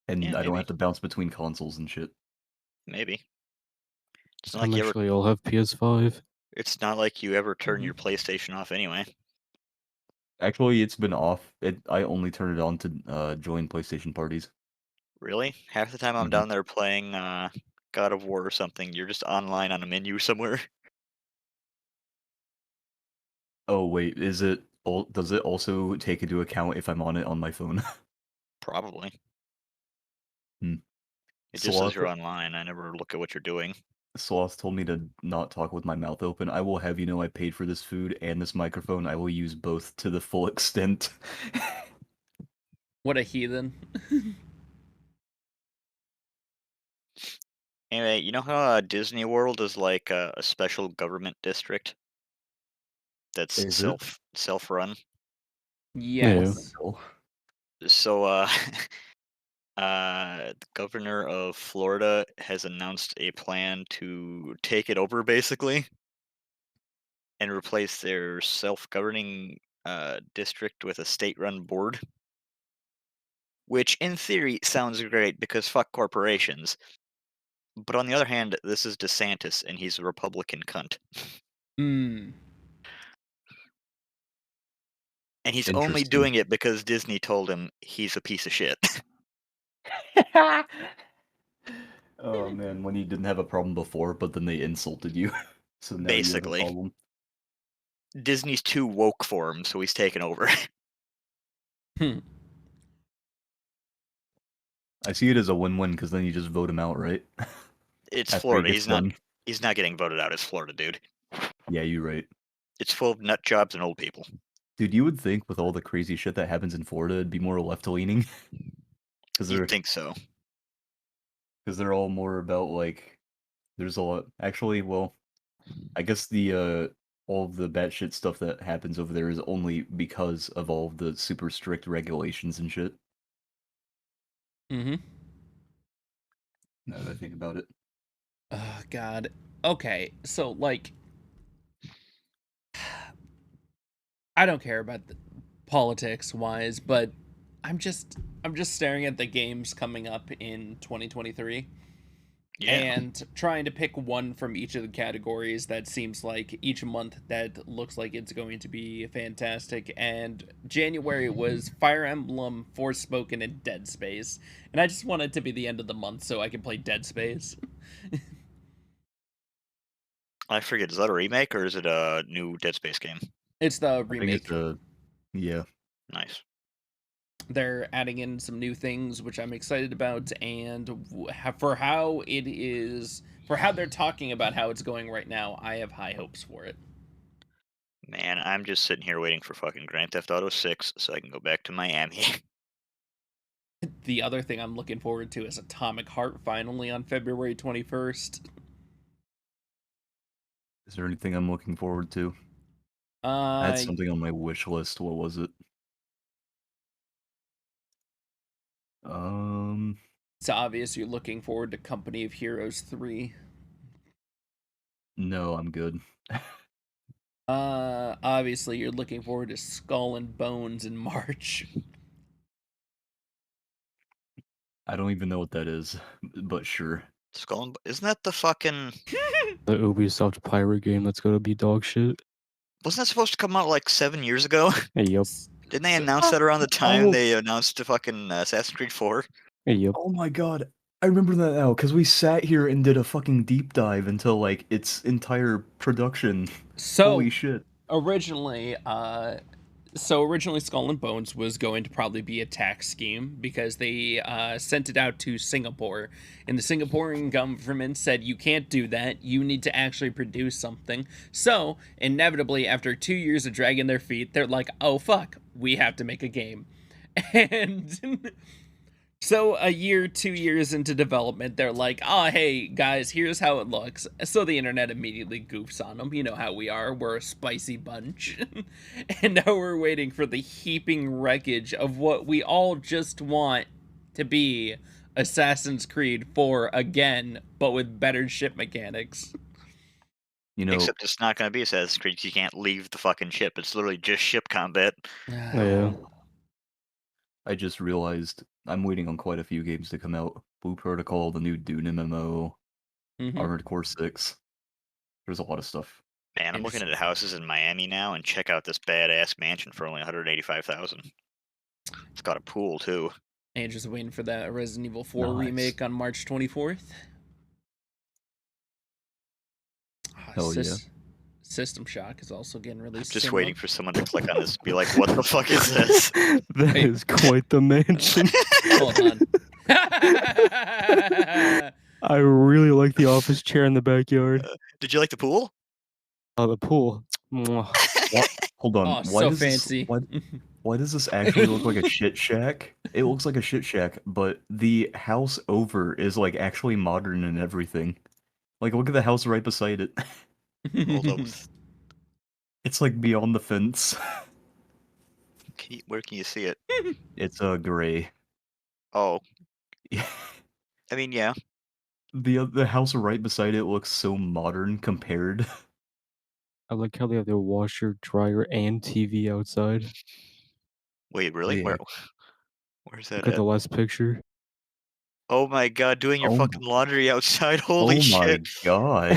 And Yeah, I don't maybe. have to bounce between consoles and shit. Maybe. It's not I'm like you ever. actually I'll have PS5. It's not like you ever turn your PlayStation off anyway. Actually, it's been off. I only turn it on to join PlayStation parties. Really? Half the time I'm down there playing God of War or something, you're just online on a menu somewhere. Oh wait, does it also take into account if I'm on it on my phone? Probably. Hmm. It just says you're online. I never look at what you're doing. Sloth told me to not talk with my mouth open. I will have you know I paid for this food and this microphone. I will use both to the full extent. What a heathen. Anyway, you know how Disney World is like a special government district that's Is it? self-run? Yes. So the governor of Florida has announced a plan to take it over, basically. and replace their self-governing district with a state-run board. Which, in theory, sounds great because fuck corporations. But on the other hand, this is DeSantis, and he's a Republican cunt. Hmm. And he's only Interesting. doing it because Disney told him he's a piece of shit. Oh man, when you didn't have a problem before, but then they insulted you. So now you have a Basically. problem. Disney's too woke for him, so he's taken over. I see it as a win-win because then you just vote him out, right? It's After he Florida. gets done. He's not getting voted out. It's Florida, dude. Yeah, you're right. It's full of nut jobs and old people. Dude, you would think with all the crazy shit that happens in Florida, it'd be more left-leaning. Because You'd think so. they're all more about like, there's a lot. Actually, well, I guess the all of the batshit stuff that happens over there is only because of all of the super strict regulations and shit. Mm-hmm. Now that I think about it. Oh, God. Okay, so, like, I don't care about the politics-wise, but I'm just staring at the games coming up in 2023 Yeah. and trying to pick one from each of the categories that seems like each month that looks like it's going to be fantastic. And January was Fire Emblem, Forspoken, and Dead Space. And I just want it to be the end of the month so I can play Dead Space. I forget, is that a remake or is it a new Dead Space game? It's the I think remake. it's yeah. Nice. They're adding in some new things, which I'm excited about, and for how it is, for how they're talking about how it's going right now, I have high hopes for it. Man, I'm just sitting here waiting for fucking Grand Theft Auto 6 so I can go back to Miami. The other thing I'm looking forward to is Atomic Heart finally on February 21st. Is there anything I'm looking forward to? I had Uh, something on my wish list. What was it? it's obvious you're looking forward to Company of Heroes 3. No, I'm good. Obviously you're looking forward to Skull and Bones in March. I don't even know what that is, but sure. Isn't that the fucking... The Ubisoft pirate game that's gonna be dog shit. Wasn't that supposed to come out like 7 years ago? Hey, yep. Didn't they So- announce that around the time Oh. they announced the fucking Assassin's Creed 4? Hey, yep. Oh my god. I remember that now, because we sat here and did a fucking deep dive into, like, its entire production. So Holy shit. originally, Skull and Bones was going to probably be a tax scheme because they sent it out to Singapore, and the Singaporean government said you can't do that. You need to actually produce something. So inevitably, after 2 years of dragging their feet, they're like, "Oh fuck, we have to make a game," and. So 2 years into development, they're like, "Oh, hey, guys, here's how it looks." So the internet immediately goofs on them. You know how we are. We're a spicy bunch. And now we're waiting for the heaping wreckage of what we all just want to be Assassin's Creed 4 again, but with better ship mechanics. You know, Except it's not going to be Assassin's Creed. You can't leave the fucking ship. It's literally just ship combat. Yeah. I just realized I'm waiting on quite a few games to come out. Blue Protocol, the new Dune MMO, Mhm. Armored Core 6. There's a lot of stuff. Man, I'm looking at houses in Miami now, and check out this badass mansion for only $185,000. It's got a pool too. And just waiting for that Resident Evil 4 Nice. remake on March 24th. Hell yeah. System Shock is also getting released. Just same waiting month. for someone to click on this and be like, "What the fuck is this?" That Hey. is quite the mansion. Hold on. I really like the office chair in the backyard. Did you like the pool? Oh, the pool. Mwah. Hold on. Oh, why so does fancy. Why does this actually look like a shit shack? It looks like a shit shack, but the house over is like actually modern and everything. Like, look at the house right beside it. Hold up. It's like beyond the fence. Where can you see it? It's gray. Oh, I mean, yeah. The house right beside it looks so modern compared. I like how they have their washer, dryer, and TV outside. Wait, really? yeah. Where's that Look at at? the last picture. Oh my god, doing your Oh fucking laundry outside. Oh Holy my shit. god.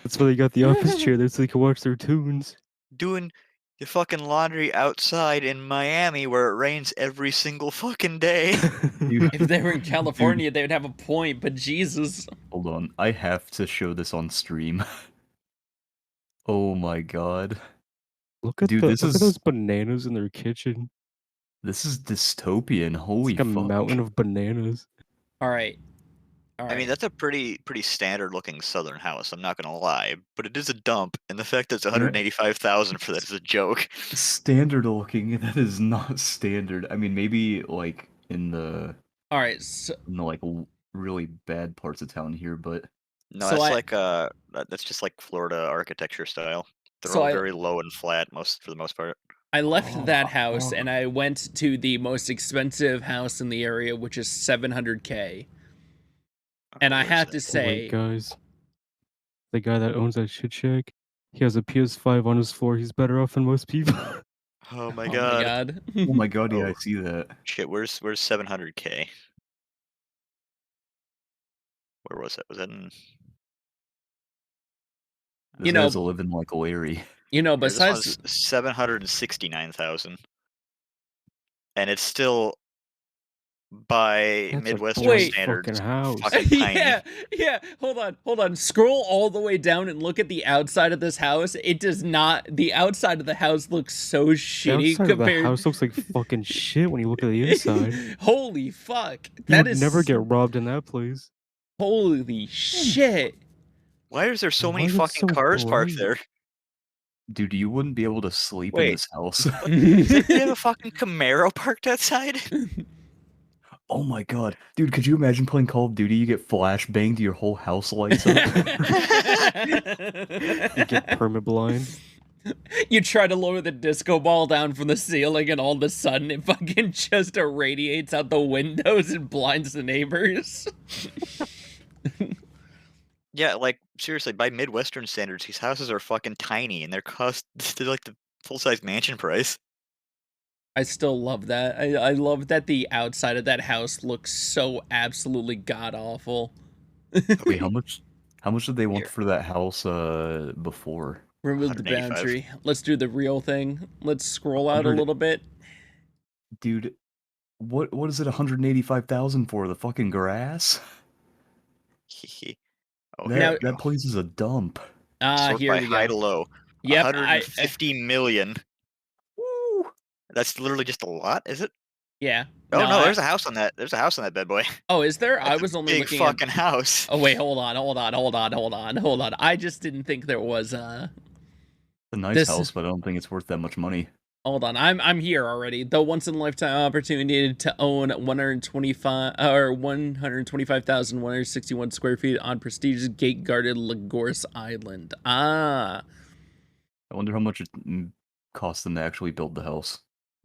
That's why they got the office chair there so they can watch their tunes. Doing your fucking laundry outside in Miami where it rains every single fucking day. Dude, If they were in California, they would have a point, but Jesus. hold on. I have to show this on stream. Oh my god. Look at Dude, the this look at is those bananas in their kitchen. this is dystopian. It's Holy like a fuck. mountain of bananas. All right. I mean, that's a pretty standard looking southern house, I'm not gonna lie. But it is a dump, and the fact that it's 185,000 for that is a joke. Standard looking. That is not standard. I mean, maybe like in the All right. So, like really bad parts of town here, but No, So that's I- like that's just like Florida architecture style. They're So all I- very low and flat for the most part. I left Oh, that house oh. and I went to the most expensive house in the area, which is 700K. And I Where's have that? to say, Wait, guys. The guy that owns that shit shack, he has a PS5 on his floor. He's better off than most people. Oh my oh god. my god. oh my god, yeah, I Oh. see that. Shit, where's 700K? Where was that? Was that in This You know- guy's living like Larry. You know, Here, this besides one's 769,000. And it's still by That's a Midwestern giant standards fucking house. fucking tiny. yeah. Hold on. Scroll all the way down and look at the outside of this house. It does not. The outside of the house looks so The shitty outside of the compared. house looks like fucking shit when you look at the inside. Holy fuck! You That would is never get robbed in that place. Holy shit! Why is there so Why many is it fucking so cars parked bright? there? Dude, you wouldn't be able to sleep in Wait. this house. They have a fucking Camaro parked outside? Oh my god. Dude, could you imagine playing Call of Duty? You get flashbanged, your whole house lights up. You get perma blind. You try to lower the disco ball down from the ceiling, and all of a sudden it fucking just irradiates out the windows and blinds the neighbors. Yeah, like seriously, by Midwestern standards, these houses are fucking tiny and they're like the full size mansion price. I still love that. I love that the outside of that house looks so absolutely god awful. Wait, how much did they want Here. for that house before? Remove the 185. boundary. Let's do the real thing. Let's scroll out a 100 little bit. Dude, what is it 185,000 for? The fucking grass? Oh, That here Now- we go. that place is a dump. Ah, here Sort by we high to go. low. Yep, 150 million. Woo! That's literally just a lot, is it? yeah. Oh no, I- there's a house on that. There's a house on that bad boy. Oh, is there? I That's a was only big looking at. fucking house. Oh wait, hold on. I just didn't think there was It's a nice This- house, but I don't think it's worth that much money. Hold on, I'm here already. The once in a lifetime opportunity to own 125,161 square feet on prestigious gate guarded Lagorce Island. Ah, I wonder how much it cost them to actually build the house.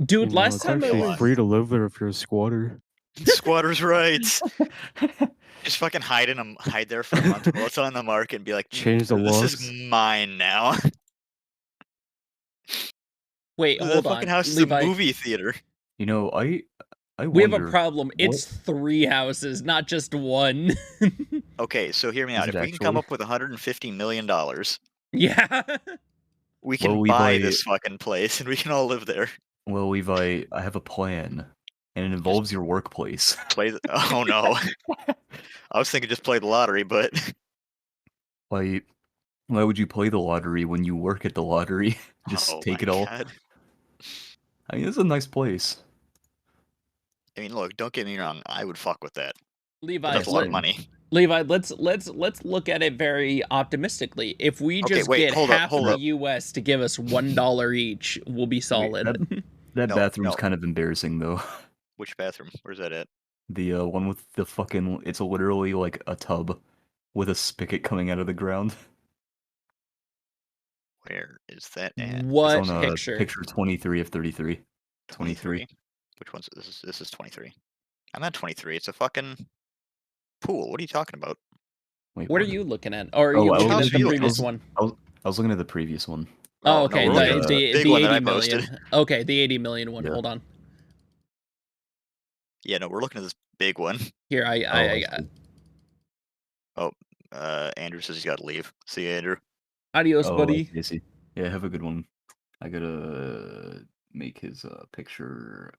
dude, You know, last it's time I actually was free to live there if you're a squatter. Squatters' rights. Just fucking hide there for a month while it's on the market and be like, Change the this laws. is mine now. wait, The hold fucking on, house is Levi. a movie theater. You know, I We have a wonder problem. It's 3 houses, not just one. Okay, so hear me Is out. it If we can come actually? up with $150 million, Yeah. we can Well, buy Levi- this fucking place and we can all live there. Well, Levi, I have a plan, and it involves your workplace. Oh no. I was thinking just play the lottery, but Why would you play the lottery when you work at the lottery? Just oh take my it all. God. I mean, it's a nice place. I mean, look, don't get me wrong. I would fuck with that. Levi, That's a lot of let- money. Levi, let's look at it very optimistically. If we Okay, just wait, get hold up, half hold of up. the U.S. to give us $1 each, we'll be solid. That No, bathroom's no. kind of embarrassing, though. Which bathroom? Where's that at? The one with the fucking... It's literally like a tub with a spigot coming out of the ground. Where is that at? What It's on picture? picture 23 of 33. 23. Which one's this is 23. I'm not 23. It's a fucking pool. What are you talking about? Wait, What are what? you looking at? Or are Oh, you I looking was at the looking- previous one? I was looking at the previous one. Oh, no, okay. we're looking at The big the one that 80 I posted. million. Okay, the 80 million one. Yeah. Hold on. Yeah, no, we're looking at this big one. Here, Oh, I see. Andrew says he's got to leave. See you, Andrew. adios, Oh, buddy. I see. Yeah, have a good one. I gotta make his picture.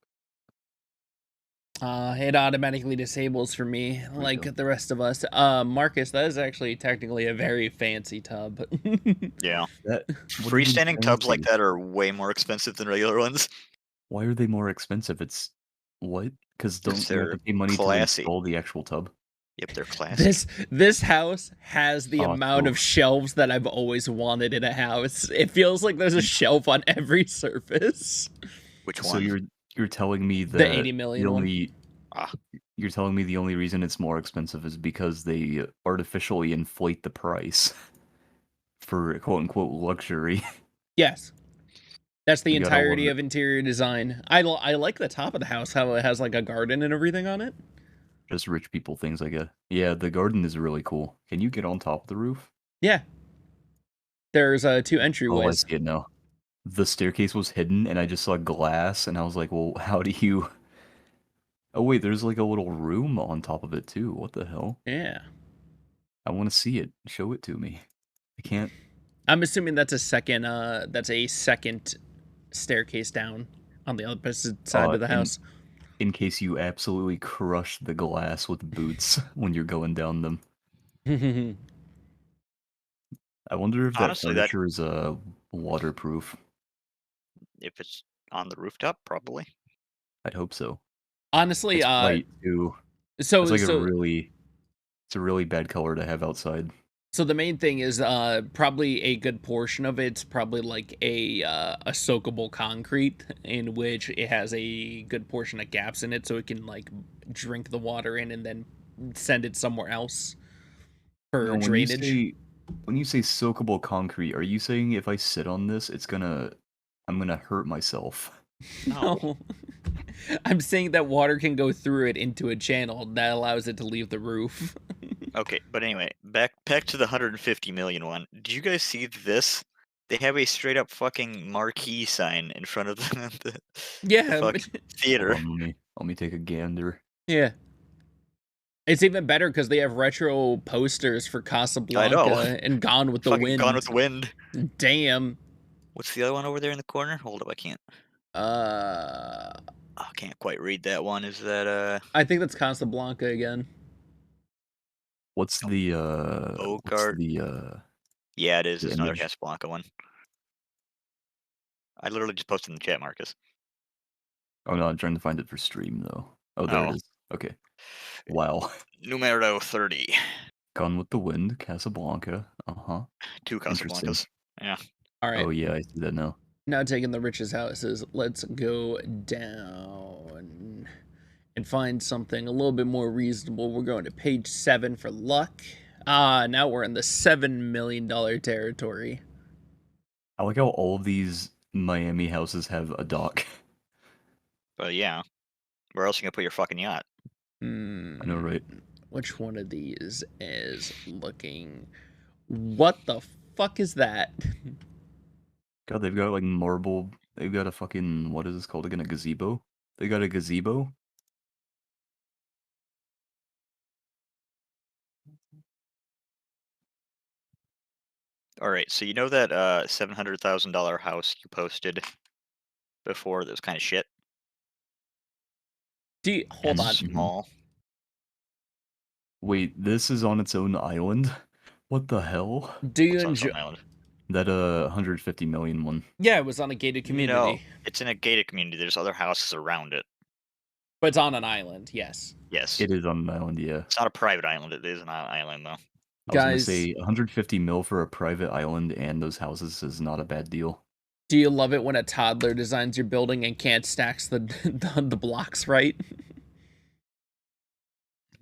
It automatically disables for me, we like go. the rest of us. Marcus, that is actually technically a very fancy tub. Yeah. That what do you mean Freestanding tubs like fancy? that are way more expensive than regular ones. Why are they more expensive? It's what? Because don't you have they're to pay money classy. to install the actual tub? Yep, they're classy. This house has the Oh, amount so- of shelves that I've always wanted in a house. It feels like there's a shelf on every surface. Which So one? you're telling me that The 80 million the one. only Ah. you're telling me the only reason it's more expensive is because they artificially inflate the price for quote unquote luxury. Yes. That's the You gotta entirety love of interior design. I like the top of the house, how it has like a garden and everything on it. Just rich people things, I guess. Yeah, the garden is really cool. Can you get on top of the roof? Yeah. There's 2 Oh, I entryways. see it now. The staircase was hidden, and I just saw glass, and I was like, well, how do you... Oh, wait, there's like a little room on top of it, too. What the hell? Yeah. I want to see it. Show it to me. I can't... I'm assuming that's a second staircase down on the opposite side of the house. In case you absolutely crush the glass with boots when you're going down them. I wonder if that Honestly, that- furniture is waterproof. If it's on the rooftop, probably. I'd hope so. Honestly, It's white, too. so It's like so it's a really bad color to have outside. so the main thing is probably a good portion of it's probably like a soakable concrete in which it has a good portion of gaps in it so it can like drink the water in and then send it somewhere else for No, drainage. When you say soakable concrete, are you saying if I sit on this, I'm gonna hurt myself? No. I'm saying that water can go through it into a channel that allows it to leave the roof. Okay, but anyway, back to the 150 million one. Did you guys see this? They have a straight up fucking marquee sign in front of the Yeah. fucking theater. Hold on, let me take a gander. Yeah. It's even better because they have retro posters for Casablanca and Gone with the Fucking Wind. Gone with the Wind. Damn. What's the other one over there in the corner? Hold up, I can't. I I can't quite read that one. Is that think that's Casablanca again. What's the Bogart? Yeah, it is. the It's another image? Casablanca one. I literally just posted in the chat, Marcus. Oh no, I'm trying to find it for stream though. Oh, there Oh. it is. Okay. Wow. Numero 30. Gone with the Wind, Casablanca. Uh-huh. 2 Interesting. Casablancas. Yeah. All right. Oh yeah, I see that now. Now taking the richest houses, let's go down and find something a little bit more reasonable. We're going to page 7 for luck. Now we're in the $7 million territory. I like how all of these Miami houses have a dock. But yeah. Where else are you gonna put your fucking yacht? I know, right? Which one of these is looking... What the fuck is that? God, they've got like marble. They've got a fucking, what is this called again? A gazebo? They got a gazebo? Alright, so you know that $700,000 house you posted before that was kind of shit? Hold on. Small. Wait, this is on its own island? What the hell? Do you What's on enjoy... Stone Island? That 150 million one. Yeah, it was on a gated community. No, it's in a gated community. There's other houses around it. But it's on an island, yes. Yes. It is on an island, yeah. It's not a private island. It is an island, though. I was gonna Guys- say 150 mil for a private island and those houses is not a bad deal. Do you love it when a toddler designs your building and can't stacks the the blocks right?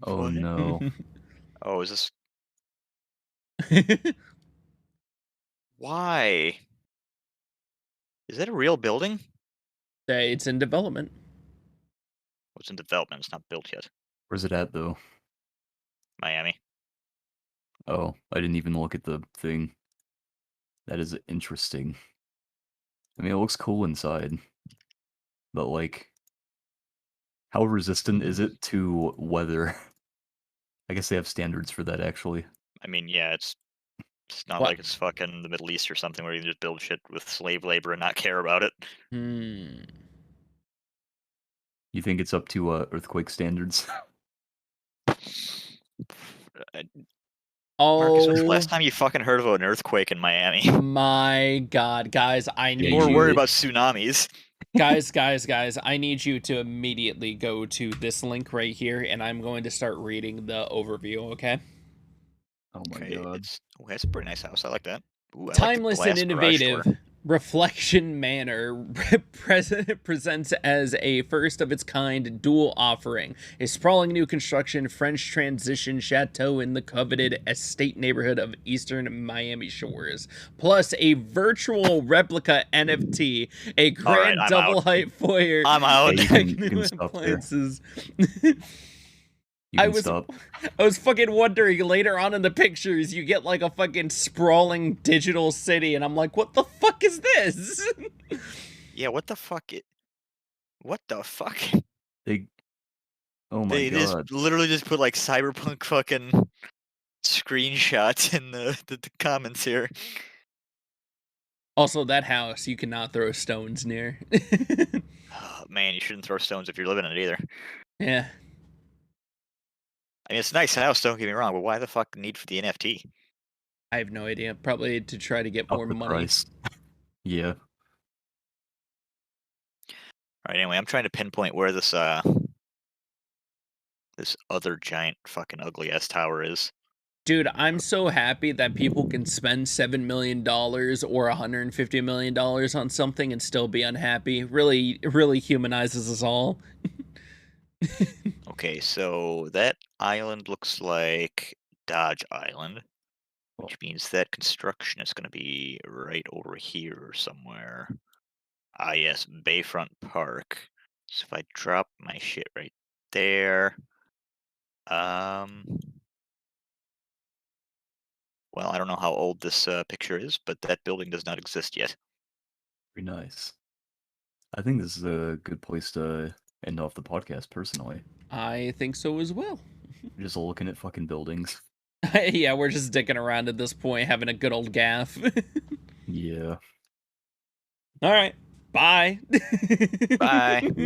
Oh What? no. Oh, is this... Why? Is that a real building? It's in development. Well, it's in development. It's not built yet. Where's it at though? Miami. Oh, I didn't even look at the thing. That is interesting. I mean, it looks cool inside. But, like, how resistant is it to weather? I guess they have standards for that, actually. I mean, yeah, it's not What? like it's fucking the Middle East or something where you can just build shit with slave labor and not care about it. You think it's up to earthquake standards? Marcus, when's the Oh last time you fucking heard of an earthquake in Miami? my God, guys, I need We're you. worried about tsunamis. Guys, I need you to immediately go to this link right here, and I'm going to start reading the overview, okay? Oh my Okay, god. that's a pretty nice house. I like that. Ooh, I like the Timeless and glass garage door. innovative reflection manor presents as a first of its kind dual offering a sprawling new construction French transition chateau in the coveted estate neighborhood of eastern Miami Shores, plus a virtual replica NFT, a grand I'm double out. height foyer, I'm out. Yeah, tech you new can stop there. appliances. You can I stop. was fucking wondering later on in the pictures, you get like a fucking sprawling digital city, and I'm like, what the fuck is this? Yeah, what the fuck? What the fuck? They. Oh my They just god. literally just put like cyberpunk fucking screenshots in the comments here. Also, that house you cannot throw stones near. Oh, man, you shouldn't throw stones if you're living in it either. Yeah. I mean, it's a nice house, don't get me wrong, but why the fuck the need for the NFT? I have no idea. Probably to try to get Up more the money. price. Yeah. Alright, anyway, I'm trying to pinpoint where this this other giant fucking ugly ass tower is. Dude, I'm so happy that people can spend $7 million or $150 million on something and still be unhappy. Really humanizes us all. Okay, so that island looks like Dodge Island, which means that construction is going to be right over here somewhere. Ah, yes, Bayfront Park. So if I drop my shit right there, well, I don't know how old this picture is, but that building does not exist yet. Very nice. I think this is a good place to end off the podcast, personally. I think so as well. Just looking at fucking buildings. Yeah, we're just dicking around at this point, having a good old gaff. Yeah. All right. Bye. Bye.